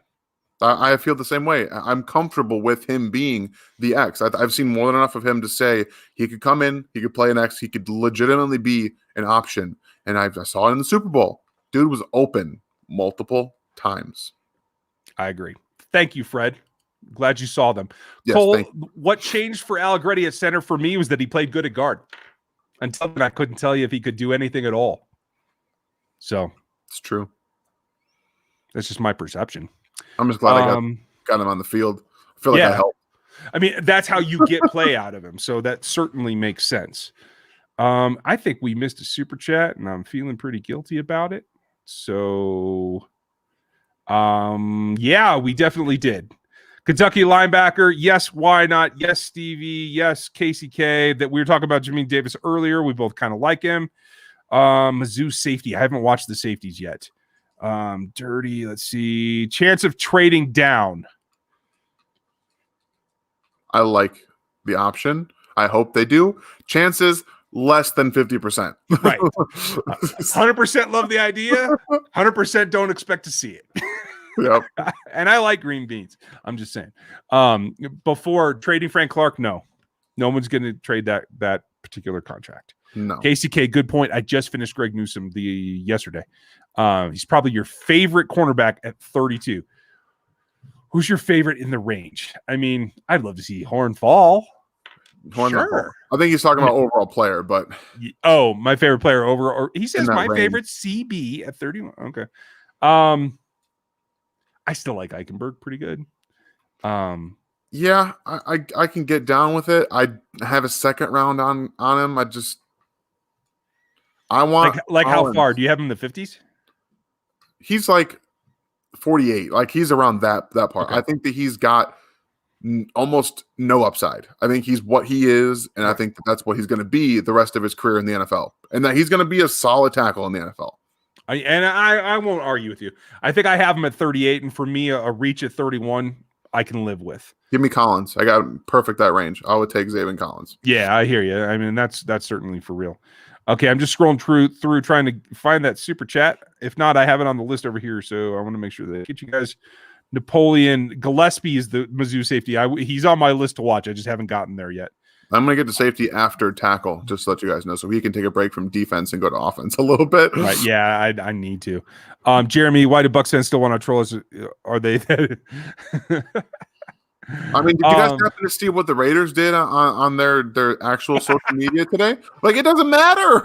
I feel the same way. I'm comfortable with him being the X. I've seen more than enough of him to say he could come in, he could play an X, he could legitimately be an option. And I saw it in the Super Bowl. Dude was open multiple times. I agree. Thank you, Fred. Glad you saw them. Yes, Cole, what changed for Allegretti at center for me was that he played good at guard. Until then, I couldn't tell you if he could do anything at all. So it's true. That's just my perception. I'm just glad I got him on the field. I feel like that helped. I mean, that's how you get play out of him. So that certainly makes sense. I think we missed a super chat, and I'm feeling pretty guilty about it. So, yeah, we definitely did. Kentucky linebacker, yes, why not? Yes, Stevie, yes, Casey K. That we were talking about Jamin Davis earlier. We both kind of like him. Mizzou safety. I haven't watched the safeties yet. Dirty, let's see. Chance of trading down. I like the option. I hope they do. Chances less than 50%. Right. 100% love the idea. 100% don't expect to see it. Yep. And I like green beans. I'm just saying. Before trading Frank Clark, no one's going to trade that particular contract. No. KCK, good point. I just finished Greg Newsome yesterday. He's probably your favorite cornerback at 32. Who's your favorite in the range? I mean, I'd love to see Horn fall. Sure. I think he's talking about overall player, but my favorite player overall. He says my favorite CB at 31. Okay. I still like Eichenberg pretty good. Yeah, I can get down with it. I have a second round on him. I want like how far? Do you have him in the 50s? He's like 48. Like he's around that part. Okay. I think that he's got almost no upside. I think he's what he is, and I think that's what he's going to be the rest of his career in the NFL, and that he's going to be a solid tackle in the NFL. I won't argue with you. I think I have him at 38, and for me, a reach at 31, I can live with. Give me Collins. I got him perfect that range. I would take Zaven Collins. Yeah, I hear you. I mean, that's certainly for real. Okay, I'm just scrolling through trying to find that super chat. If not, I have it on the list over here, so I want to make sure that I get you guys. Napoleon Gillespie is the Mizzou safety. He's on my list to watch. I just haven't gotten there yet. I'm going to get to safety after tackle, just to let you guys know, so he can take a break from defense and go to offense a little bit. Right? Yeah, I need to. Jeremy, why do Bucks fans still want to troll us? Are they? I mean, did you guys happen to see what the Raiders did on their actual social media today? Like, it doesn't matter.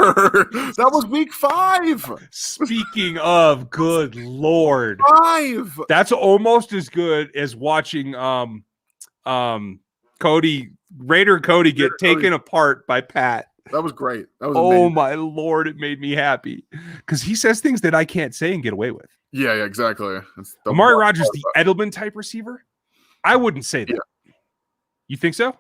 That was week 5. Speaking of, good Lord. 5. That's almost as good as watching Raider Cody get taken apart by Pat. That was great. That was amazing. Oh my Lord, it made me happy. Because he says things that I can't say and get away with. Yeah, exactly. Amari Rodgers, the Edelman type receiver? I wouldn't say that. Yeah. You think so?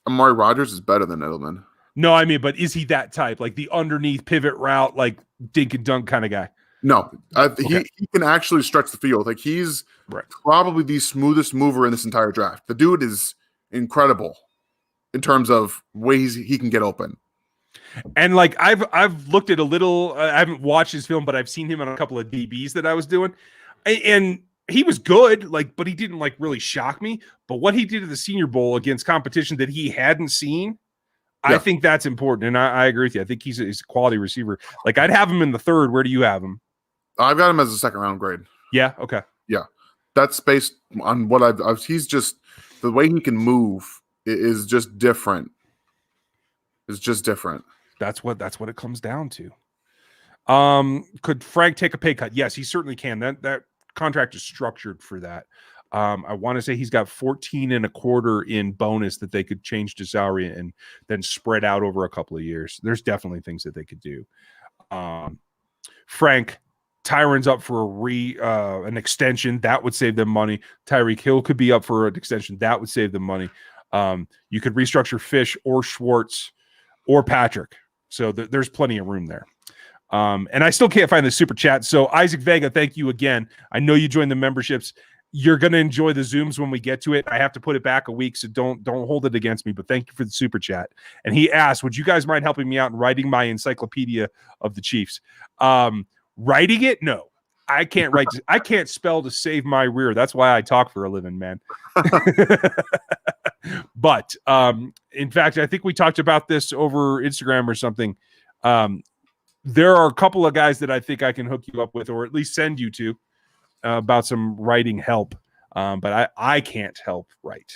Amari Rodgers is better than Edelman. No, I mean, but is he that type? Like the underneath pivot route, like dink and dunk kind of guy? No. Okay. He can actually stretch the field. Like he's probably the smoothest mover in this entire draft. The dude is incredible in terms of ways he can get open. And like I've looked at a little, I haven't watched his film, but I've seen him on a couple of DBs that I was doing. And he was good, like, but he didn't like really shock me. But what he did at the Senior Bowl against competition that he hadn't seen, I think that's important. And I agree with you. I think he's a quality receiver. Like I'd have him in the 3rd. Where do you have him? I've got him as a 2nd round grade. Yeah. Okay. Yeah. That's based on what I've he's just, the way he can move is just different. It's just different. That's what it comes down to. Could Frank take a pay cut? Yes, he certainly can. That contract is structured for that. I want to say he's got 14.25 in bonus that they could change to salary and then spread out over a couple of years. There's definitely things that they could do. Frank, Tyron's up for an extension. That would save them money. Tyreek Hill could be up for an extension. That would save them money. You could restructure Fish or Schwartz or Patrick. So there's plenty of room there. And I still can't find the super chat. So Isaac Vega, thank you again. I know you joined the memberships. You're going to enjoy the Zooms when we get to it. I have to put it back a week, so don't hold it against me, but thank you for the super chat. And he asked, would you guys mind helping me out in writing my encyclopedia of the Chiefs? Writing it? No. I can't write. I can't spell to save my rear. That's why I talk for a living, man. But in fact, I think we talked about this over Instagram or something. There are a couple of guys that I think I can hook you up with, or at least send you to about some writing help. But I can't help write.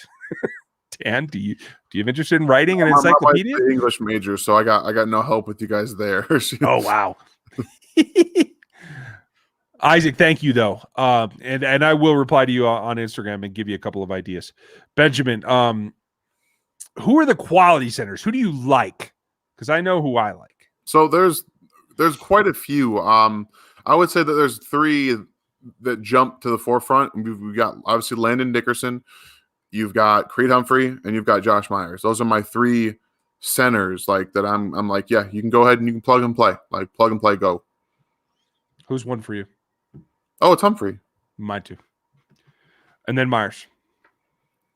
Dan, do you have interest in writing an encyclopedia? I'm an English major, so I got no help with you guys there. Oh wow. Isaac, thank you though. And I will reply to you on Instagram and give you a couple of ideas. Benjamin, who are the quality centers? Who do you like? Because I know who I like. So there's quite a few. I would say that there's 3 that jump to the forefront. We've got obviously Landon Dickerson, you've got Creed Humphrey, and you've got Josh Myers. Those are my 3 centers. Like that, I'm like, yeah, you can go ahead and you can plug and play. Like plug and play, go. Who's one for you? Oh, it's Humphrey. Mine too. And then Myers.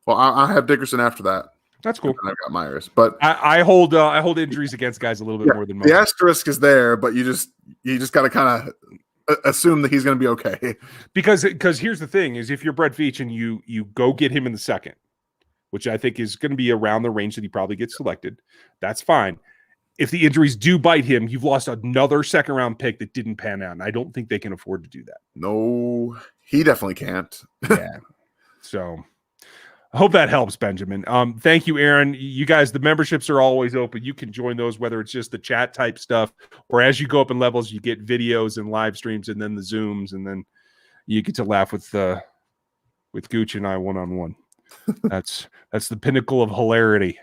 Well, I have Dickerson after that. That's cool. I've got Myers, but I hold injuries against guys a little bit more than most. The asterisk is there, but you just got to kind of assume that he's going to be okay. Because here's the thing: is if you're Brett Veach and you go get him in the 2nd, which I think is going to be around the range that he probably gets selected, that's fine. If the injuries do bite him, you've lost another 2nd round pick that didn't pan out, and I don't think they can afford to do that. No, he definitely can't. Yeah. So I hope that helps, Benjamin. Thank you, Aaron. You guys, the memberships are always open. You can join those, whether it's just the chat type stuff, or as you go up in levels, you get videos and live streams, and then the Zooms, and then you get to laugh with Gooch and I one-on-one. That's the pinnacle of hilarity.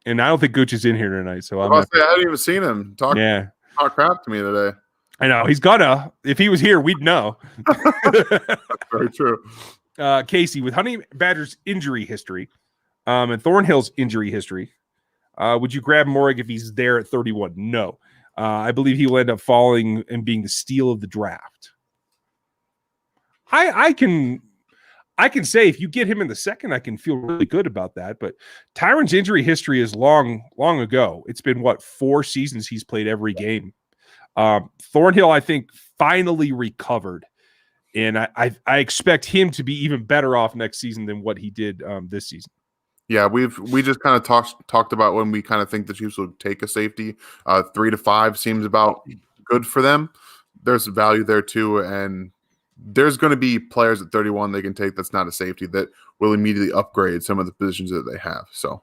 And I don't think Gooch is in here tonight, so I haven't even seen him talk crap to me today. I know he's gonna. If he was here, we'd know. That's very true. Casey, with Honey Badger's injury history and Thornhill's injury history, would you grab Morig if he's there at 31? No. I believe he will end up falling and being the steal of the draft. I can say if you get him in the 2nd, I can feel really good about that. But Tyron's injury history is long ago. It's been 4 seasons he's played every game. Thornhill, I think, finally recovered. And I expect him to be even better off next season than what he did this season. Yeah, we just kind of talked about when we kind of think the Chiefs would take a safety. 3 to 5 seems about good for them. There's value there too, and there's going to be players at 31 they can take that's not a safety that will immediately upgrade some of the positions that they have. So,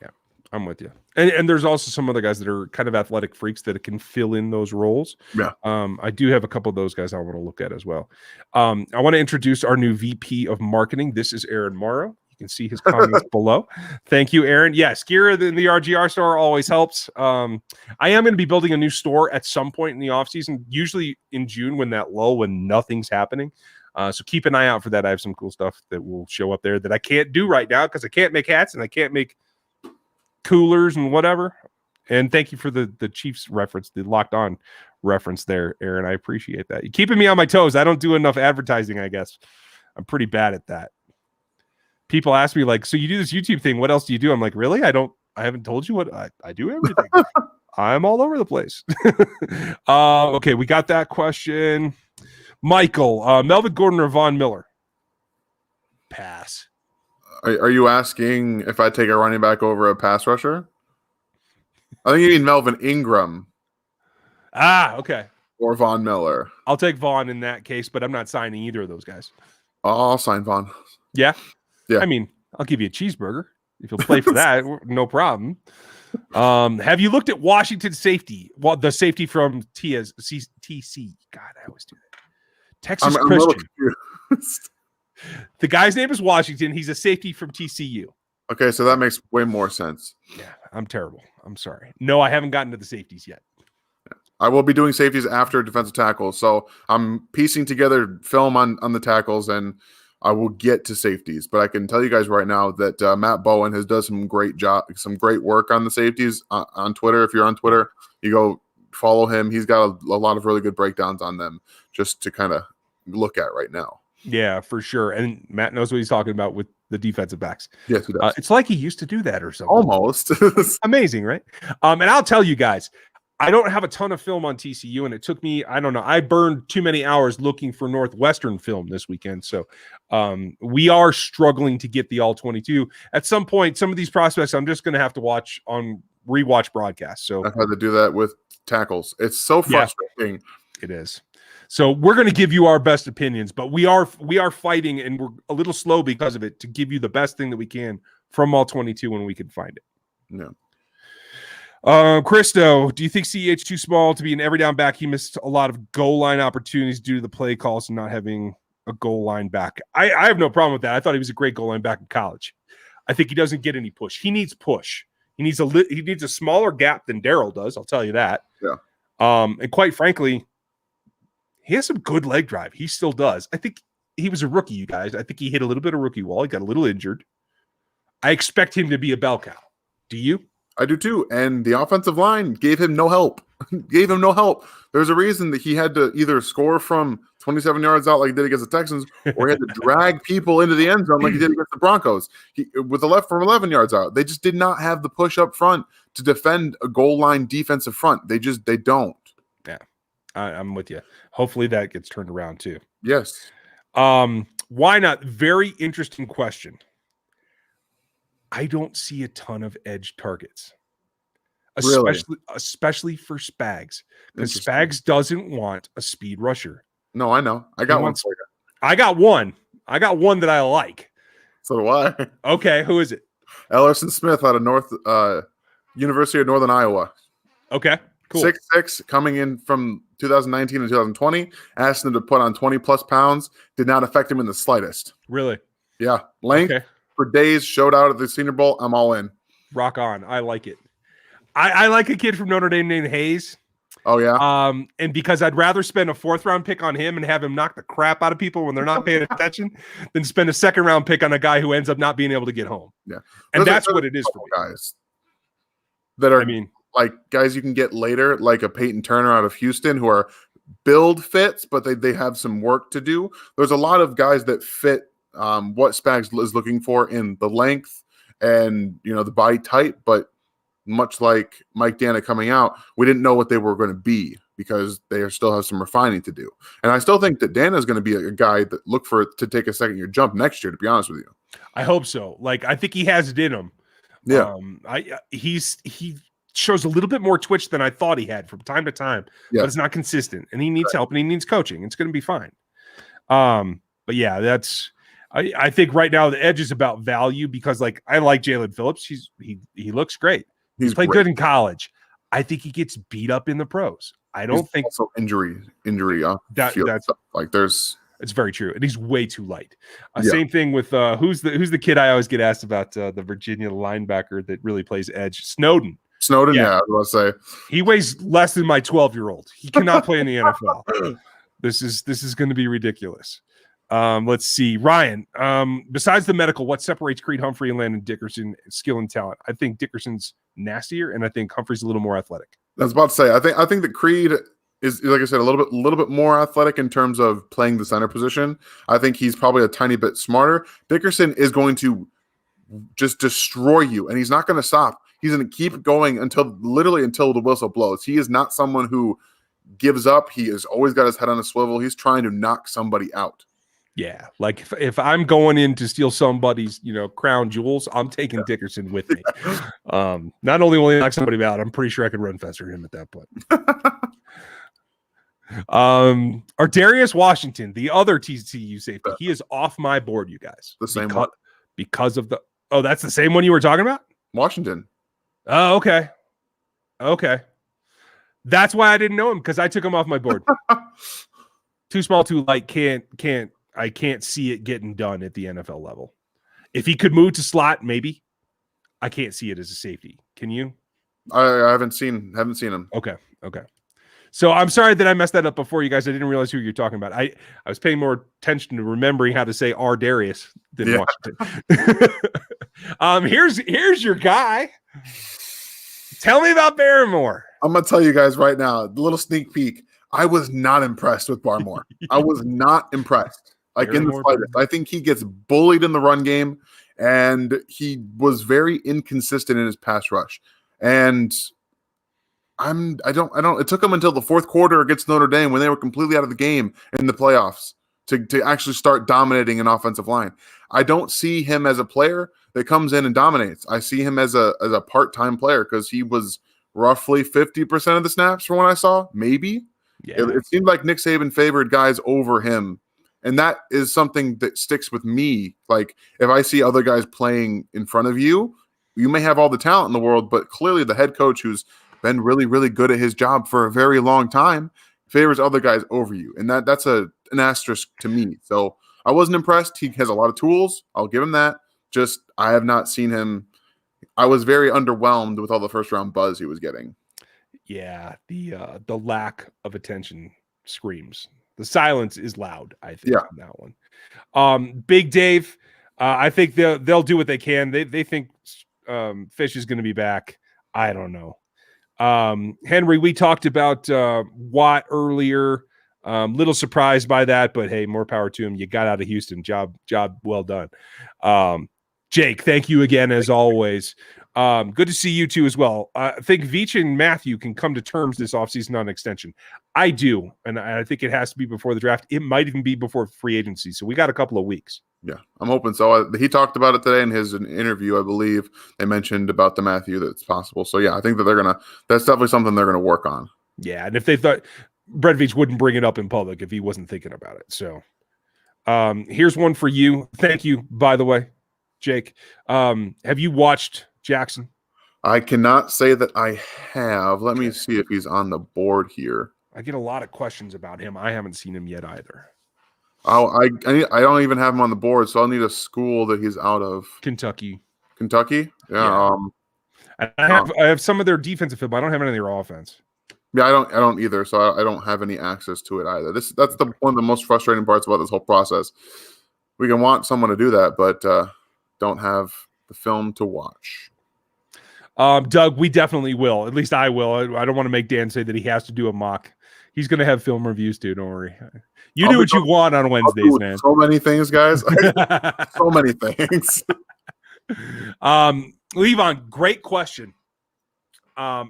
yeah, I'm with you. And there's also some other guys that are kind of athletic freaks that can fill in those roles. Yeah. I do have a couple of those guys I want to look at as well. I want to introduce our new VP of marketing. This is Aaron Morrow. You can see his comments below. Thank you, Aaron. Yes, gear in the RGR store always helps. I am going to be building a new store at some point in the offseason, usually in June when nothing's happening. So keep an eye out for that. I have some cool stuff that will show up there that I can't do right now because I can't make hats and I can't make coolers and whatever. And thank you for the Chiefs reference, the Locked On reference there, Aaron. I appreciate that. You're keeping me on my toes. I don't do enough advertising, I guess. I'm pretty bad at that. People ask me like, so you do this YouTube thing. What else do you do? I'm like, really? I haven't told you what I do everything. I'm all over the place. Okay. We got that question. Michael, Melvin Gordon or Von Miller? Pass. Are you asking if I take a running back over a pass rusher? I think you mean Melvin Ingram. Okay. Or Von Miller. I'll take Von in that case, but I'm not signing either of those guys. I'll sign Von. Yeah? Yeah. I mean, I'll give you a cheeseburger if you'll play for that. No problem. Have you looked at Washington safety? Well, the safety from TC. God, I always do that. Texas Christian. The guy's name is Washington. He's a safety from TCU. Okay, so that makes way more sense. Yeah, I'm terrible. I'm sorry. No, I haven't gotten to the safeties yet. I will be doing safeties after defensive tackles. So I'm piecing together film on the tackles, and I will get to safeties. But I can tell you guys right now that Matt Bowen has done some great work on the safeties on Twitter. If you're on Twitter, you go follow him. He's got a lot of really good breakdowns on them just to kind of look at right now. Yeah, for sure. And Matt knows what he's talking about with the defensive backs. Yes, he does. It's like he used to do that or something. Almost. Amazing, right? And I'll tell you guys, I don't have a ton of film on TCU, and it took me, I don't know, I burned too many hours looking for Northwestern film this weekend. So we are struggling to get the all 22. At some point, some of these prospects, I'm just going to have to watch on rewatch broadcasts. So I've had to do that with tackles. It's so frustrating. Yeah, it is. So we're going to give you our best opinions, but we are fighting, and we're a little slow because of it, to give you the best thing that we can from all 22 when we can find it. No. Christo, do you think CEH too small to be an every down back? He missed a lot of goal line opportunities due to the play calls and not having a goal line back. I have no problem with that. I thought he was a great goal line back in college. I think he doesn't get any push. He needs push. He needs a smaller gap than Darryl does. I'll tell you that. Yeah. And quite frankly, he has some good leg drive. He still does. I think he was a rookie, you guys. I think he hit a little bit of rookie wall. He got a little injured. I expect him to be a bell cow. Do you? I do too. And the offensive line gave him no help. There's a reason that he had to either score from 27 yards out like he did against the Texans, or he had to drag people into the end zone like he did against the Broncos with the left from 11 yards out. They just did not have the push up front to defend a goal line defensive front. They don't. Yeah, I'm with you. Hopefully that gets turned around too. Yes. Why not? Very interesting question. I don't see a ton of edge targets, especially for Spags, because Spags doesn't want a speed rusher. No, I know. I got one for you. I got one that I like. So do I. Okay, who is it? Ellerson Smith out of University of Northern Iowa. Okay, cool. 6'6", coming in from 2019 and 2020. Asked him to put on 20-plus pounds. Did not affect him in the slightest. Really? Yeah. Length. Okay. For days, showed out at the Senior Bowl. I'm all in. Rock on. I like it. I like a kid from Notre Dame named Hayes. Oh, yeah? And because I'd rather spend a 4th-round pick on him and have him knock the crap out of people when they're not paying attention than spend a 2nd-round pick on a guy who ends up not being able to get home. Yeah. And that's what it is for me. Guys that are, like guys you can get later, like a Peyton Turner out of Houston, who are build fits, but they have some work to do. There's a lot of guys that fit what Spags is looking for in the length and, the body type, but much like Mike Dana coming out, we didn't know what they were going to be because they still have some refining to do. And I still think that Dana is going to be a guy that look for to take a second-year jump next year, to be honest with you. I hope so. Like, I think he has it in him. Yeah. He shows a little bit more twitch than I thought he had from time to time, but it's not consistent, and he needs help and he needs coaching. It's going to be fine. But yeah, I think right now the edge is about value because like I like Jalen Phillips. He looks great. He's played great. good in college. I think he gets beat up in the pros. I don't think also injury. That's like there's. It's very true, and he's way too light. Same thing with who's the kid I always get asked about, the Virginia linebacker that really plays edge, Snowden. Yeah, I was going to say he weighs less than my 12-year-old. He cannot play in the NFL. This is going to be ridiculous. Let's see, Ryan. Besides the medical, what separates Creed Humphrey and Landon Dickerson? Skill and talent. I think Dickerson's nastier, and I think Humphrey's a little more athletic. I was about to say, I think that Creed is, like I said, a little bit more athletic in terms of playing the center position. I think he's probably a tiny bit smarter. Dickerson is going to just destroy you, and he's not going to stop. He's going to keep going until the whistle blows. He is not someone who gives up. He has always got his head on a swivel. He's trying to knock somebody out. Yeah, like if I'm going in to steal somebody's, crown jewels, I'm taking Dickerson with me. Not only will he knock somebody out, I'm pretty sure I could run faster than him at that point. Ardarius Washington, the other TCU safety, he is off my board, you guys. The same one. Because of that's the same one you were talking about? Washington. Oh, okay. Okay. That's why I didn't know him, because I took him off my board. Too small, too light, I can't see it getting done at the NFL level. If he could move to slot, maybe. I can't see it as a safety. Can you? I haven't seen him. Okay. So I'm sorry that I messed that up before, you guys. I didn't realize who you're talking about. I was paying more attention to remembering how to say Ardarius than Washington. Here's your guy. Tell me about Barmore. I'm gonna tell you guys right now, a little sneak peek. I was not impressed with Barmore. I was not impressed. Like in the slightest. I think he gets bullied in the run game, and he was very inconsistent in his pass rush. And it took him until the fourth quarter against Notre Dame, when they were completely out of the game in the playoffs, to actually start dominating an offensive line. I don't see him as a player that comes in and dominates. I see him as a part-time player, because he was roughly 50% of the snaps from what I saw, maybe. Yeah. It seemed like Nick Saban favored guys over him. And that is something that sticks with me. Like, if I see other guys playing in front of you, you may have all the talent in the world, but clearly the head coach, who's been really, really good at his job for a very long time, favors other guys over you. And that's an asterisk to me. So I wasn't impressed. He has a lot of tools. I'll give him that. Just, I have not seen him. I was very underwhelmed with all the first-round buzz he was getting. Yeah, the lack of attention screams. The silence is loud, I think, on that one. Big Dave, I think they'll do what they can. They think Fish is going to be back. I don't know. Henry, we talked about Watt earlier. Little surprised by that, but hey, more power to him. You got out of Houston. Job well done. Jake, thank you again as always. Good to see you too as well. I think Veach and Matthew can come to terms this offseason on extension. I do, and I think it has to be before the draft. It might even be before free agency, so we got a couple of weeks. Yeah, I'm hoping so. He talked about it today in his interview, I believe. They mentioned about the Matthew that's possible. So yeah, I think that that's definitely something they're gonna work on. Yeah, and if they thought Brett Veach wouldn't bring it up in public if he wasn't thinking about it. So here's one for you. Thank you, by the way, Jake. Have you watched Jackson? I cannot say that I have. Let me see if he's on the board here. I get a lot of questions about him. I haven't seen him yet either. I don't even have him on the board, so I'll need a school that he's out of. Kentucky. Yeah. I have some of their defensive film. I don't have any of their offense. Yeah, I don't either. So I don't have any access to it either. That's one of the most frustrating parts about this whole process. We can want someone to do that, but don't have the film to watch. Doug, we definitely will. At least I will. I don't want to make Dan say that he has to do a mock. He's going to have film reviews too. Don't worry. You do what you want on Wednesdays, man. So many things, guys. So many things. Levon, great question. I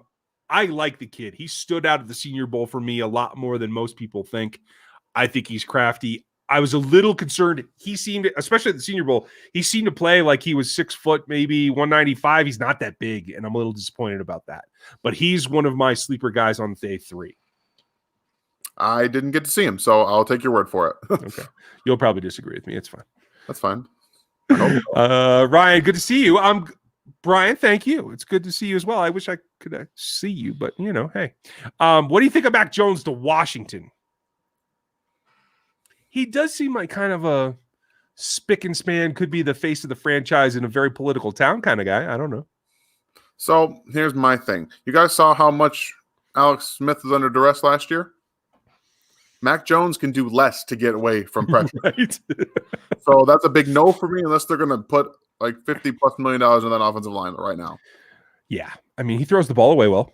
like the kid. He stood out at the Senior Bowl for me a lot more than most people think. I think he's crafty. I was a little concerned. He seemed, especially at the Senior Bowl, he seemed to play like he was 6 foot, maybe 195. He's not that big, and I'm a little disappointed about that. But he's one of my sleeper guys on day 3. I didn't get to see him, so I'll take your word for it. Okay. You'll probably disagree with me. It's fine. That's fine. I hope so. Ryan, good to see you. Brian, thank you. It's good to see you as well. I wish I could see you, but hey. What do you think of Mac Jones to Washington? He does seem like kind of a spick and span, could be the face of the franchise in a very political town kind of guy. I don't know. So here's my thing. You guys saw how much Alex Smith was under duress last year? Mac Jones can do less to get away from pressure. Right. So that's a big no for me unless they're going to put like $50+ million in that offensive line right now. Yeah. I mean, he throws the ball away well.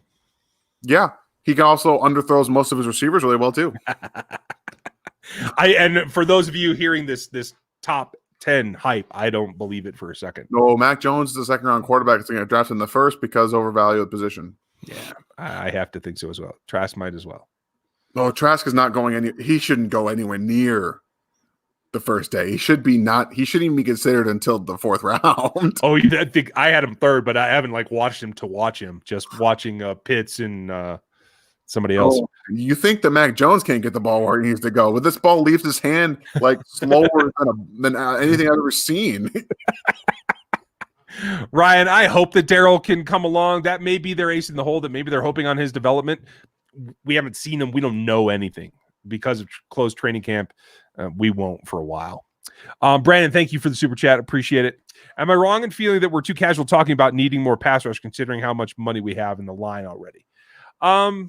Yeah. He can also underthrows most of his receivers really well too. And for those of you hearing this top 10 hype, I don't believe it for a second. No, Mac Jones is a second-round quarterback. It's going to draft in the first because overvalue the position. Yeah, I have to think so as well. Trask might as well. No, Trask is not going he shouldn't go anywhere near the first day. He shouldn't even be considered until the fourth round. Oh, I think I had him third, but I haven't watched him to watch him. Just watching Pitts and somebody else. Oh, you think that Mac Jones can't get the ball where he needs to go, but this ball leaves his hand like slower than anything I've ever seen. Ryan, I hope that Darryl can come along. That may be their ace in the hole, that maybe they're hoping on his development. We haven't seen him. We don't know anything because of closed training camp. We won't for a while. Brandon, thank you for the super chat. Appreciate it. Am I wrong in feeling that we're too casual talking about needing more pass rush considering how much money we have in the line already? I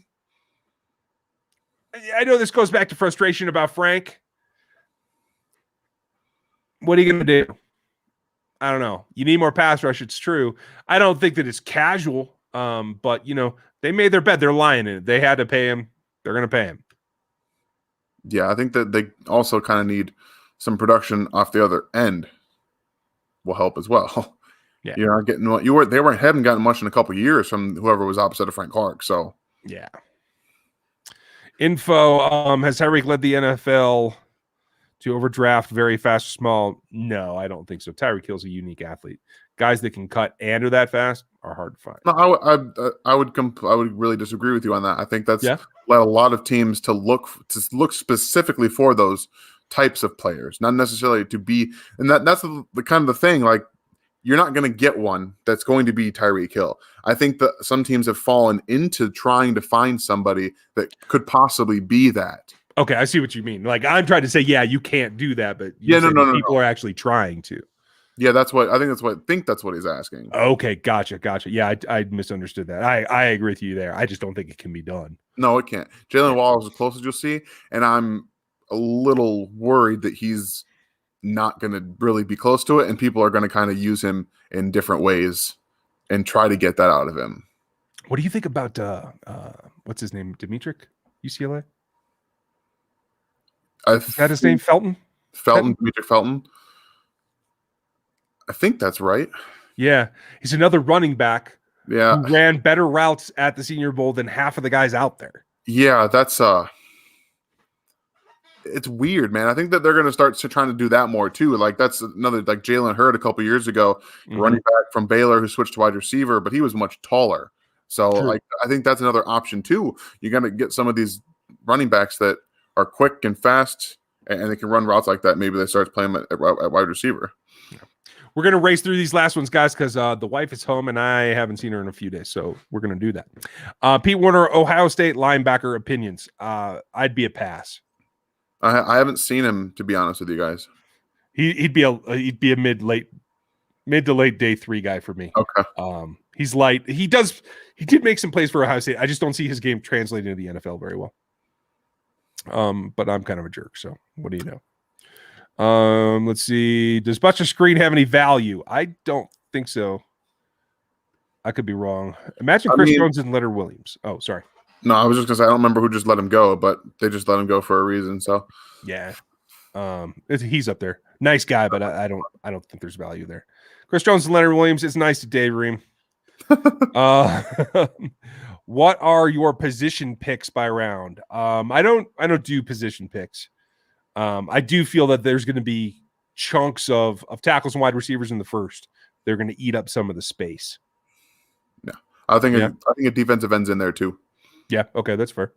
know this goes back to frustration about Frank. What are you going to do? I don't know. You need more pass rush. It's true. I don't think that it's casual. But they made their bet. They're lying in it. They had to pay him. They're going to pay him. Yeah, I think that they also kind of need some production off the other end. Will help as well. Yeah, you're not getting what haven't gotten much in a couple of years from whoever was opposite of Frank Clark. So yeah. Info has Tyreek led the NFL to overdraft very fast or small? No, I don't think so. Tyreek Hill's a unique athlete. Guys that can cut and are that fast are hard to find. No, I would really disagree with you on that. I think that's led a lot of teams to look specifically for those types of players, not necessarily to be. And that's the kind of the thing. Like, you're not going to get one that's going to be Tyreek Hill. I think that some teams have fallen into trying to find somebody that could possibly be that. Okay, I see what you mean. Like, I'm trying to say, yeah, you can't do that, but people are actually trying to. Yeah, that's what he's asking. Okay, gotcha. Yeah, I misunderstood that. I agree with you there. I just don't think it can be done. No, it can't. Jalen Waddle is as close as you'll see, and I'm a little worried that he's not going to really be close to it, and people are going to kind of use him in different ways and try to get that out of him. What do you think about what's his name? Dimitri, UCLA? Is that his name? Felton? Dimitri Felton. I think that's right. Yeah. He's another running back who ran better routes at the Senior Bowl than half of the guys out there. Yeah, that's it's weird, man. I think that they're going to start trying to do that more too. Like, that's another, like Jalen Hurd a couple years ago, running back from Baylor who switched to wide receiver, but he was much taller. So like, I think that's another option too. You're going to get some of these running backs that are quick and fast and they can run routes like that. Maybe they start playing at wide receiver. We're going to race through these last ones, guys, because the wife is home and I haven't seen her in a few days. So we're going to do that. Pete Warner, Ohio State linebacker opinions. I'd be a pass. I haven't seen him, to be honest with you guys. He'd be a mid to late day 3 guy for me. Okay. He's light. He did make some plays for Ohio State. I just don't see his game translating to the NFL very well. But I'm kind of a jerk. So what do you know? Let's see. Does Butcher Screen have any value? I don't think so. I could be wrong. Imagine Chris Jones and Leonard Williams. Oh, sorry. No, I was just gonna say I don't remember who just let him go, but they just let him go for a reason. So yeah, he's up there. Nice guy, but I don't think there's value there. Chris Jones and Leonard Williams. It's nice to Dave Ream. What are your position picks by round? I don't do position picks. I do feel that there's going to be chunks of tackles and wide receivers in the first. They're going to eat up some of the space. Yeah, I think a defensive end's in there too. Yeah, okay, that's fair.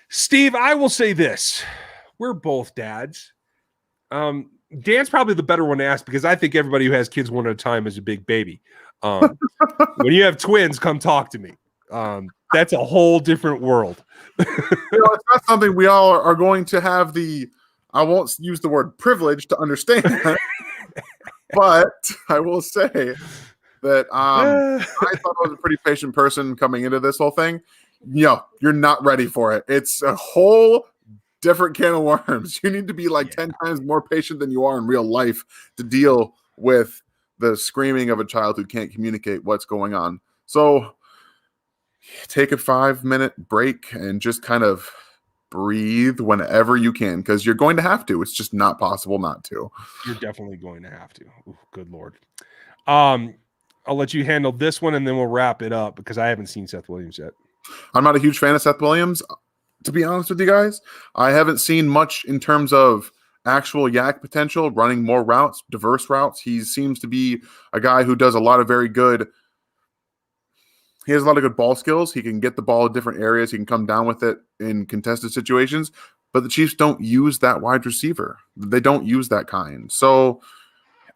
Steve, I will say this. We're both dads. Dan's probably the better one to ask because I think everybody who has kids one at a time is a big baby. When you have twins, come talk to me. That's a whole different world. It's not something we all are going to have I won't use the word privilege to understand, but I will say that I thought I was a pretty patient person coming into this whole thing. You're not ready for it. It's a whole different can of worms. You need to be 10 times more patient than you are in real life to deal with the screaming of a child who can't communicate what's going on. So take a 5-minute break and just kind of breathe whenever you can, because you're going to have to. It's just not possible not to. You're definitely going to have to. Ooh, good Lord. I'll let you handle this one and then we'll wrap it up because I haven't seen Seth Williams yet. I'm not a huge fan of Seth Williams, to be honest with you guys. I haven't seen much in terms of actual yak potential, running more routes, diverse routes. He seems to be a guy who does a lot of very good. He has a lot of good ball skills. He can get the ball in different areas. He can come down with it in contested situations. But the Chiefs don't use that wide receiver. They don't use that kind. So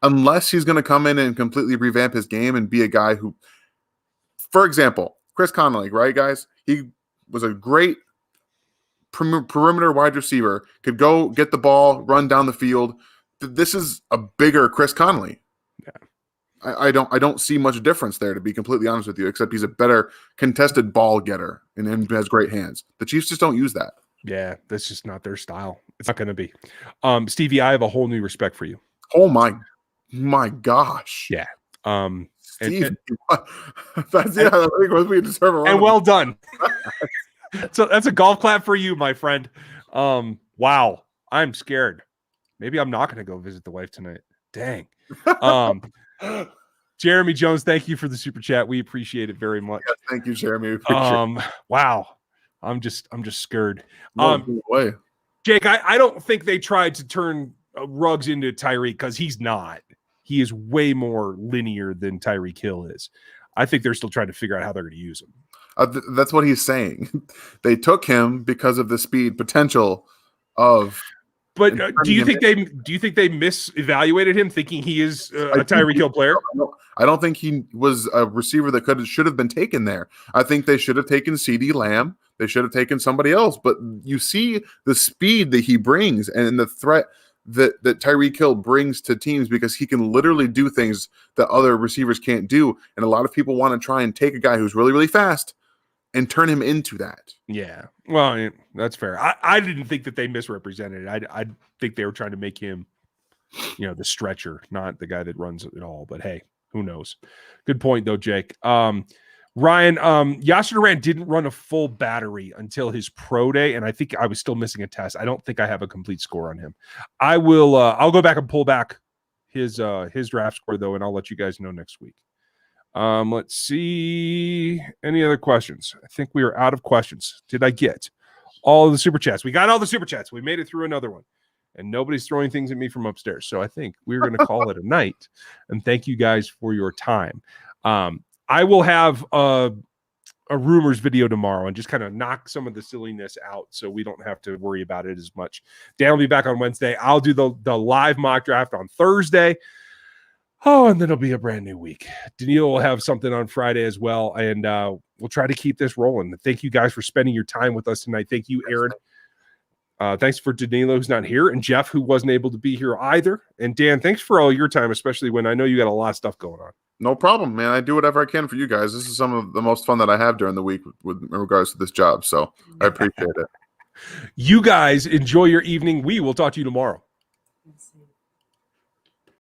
unless he's going to come in and completely revamp his game and be a guy who, for example, Chris Conley, right, guys? He was a great perimeter wide receiver, could go get the ball, run down the field. This is a bigger Chris Conley. Yeah. I don't see much difference there, to be completely honest with you, except he's a better contested ball getter and has great hands. The Chiefs just don't use that. Yeah, that's just not their style. It's not going to be. Stevie, I have a whole new respect for you. Oh my gosh. Yeah. Steve, that's we deserve a round. And well done. So that's a golf clap for you, my friend. Wow, I'm scared. Maybe I'm not going to go visit the wife tonight. Dang. Jeremy Jones, thank you for the super chat. We appreciate it very much. Yeah, thank you, Jeremy. Wow, I'm just scared. Jake, I don't think they tried to turn Ruggs into Tyreek because he's not. He is way more linear than Tyreek Hill is. I think they're still trying to figure out how they're going to use him. That's what he's saying. They took him because of the speed potential of. But do you think they misevaluated him, thinking he is a Tyreek Hill player? I don't think he was a receiver that should have been taken there. I think they should have taken CeeDee Lamb. They should have taken somebody else. But you see the speed that he brings and the threat that Tyreek Hill brings to teams, because he can literally do things that other receivers can't do. And a lot of people want to try and take a guy who's really, really fast and turn him into that. Yeah. Well, that's fair. I didn't think that they misrepresented it. I think they were trying to make him, the stretcher, not the guy that runs it all. But hey, who knows? Good point, though, Jake. Ryan, Yasser Durant didn't run a full battery until his pro day, and I think I was still missing a test. I don't think I have a complete score on him. I will. I'll go back and pull back his draft score, though, and I'll let you guys know next week. Let's see. Any other questions? I think we are out of questions. Did I get all of the super chats? We got all the super chats. We made it through another one, and nobody's throwing things at me from upstairs. So I think we're going to call it a night. And thank you guys for your time. I will have a rumors video tomorrow and just kind of knock some of the silliness out so we don't have to worry about it as much. Dan will be back on Wednesday. I'll do the live mock draft on Thursday. Oh, and then it'll be a brand new week. Danilo will have something on Friday as well, and we'll try to keep this rolling. Thank you guys for spending your time with us tonight. Thank you, Aaron. Thanks for Danilo, who's not here, and Jeff, who wasn't able to be here either. And Dan, thanks for all your time, especially when I know you got a lot of stuff going on. No problem, man. I do whatever I can for you guys. This is some of the most fun that I have during the week with in regards to this job, so I appreciate it. You guys enjoy your evening. We will talk to you tomorrow.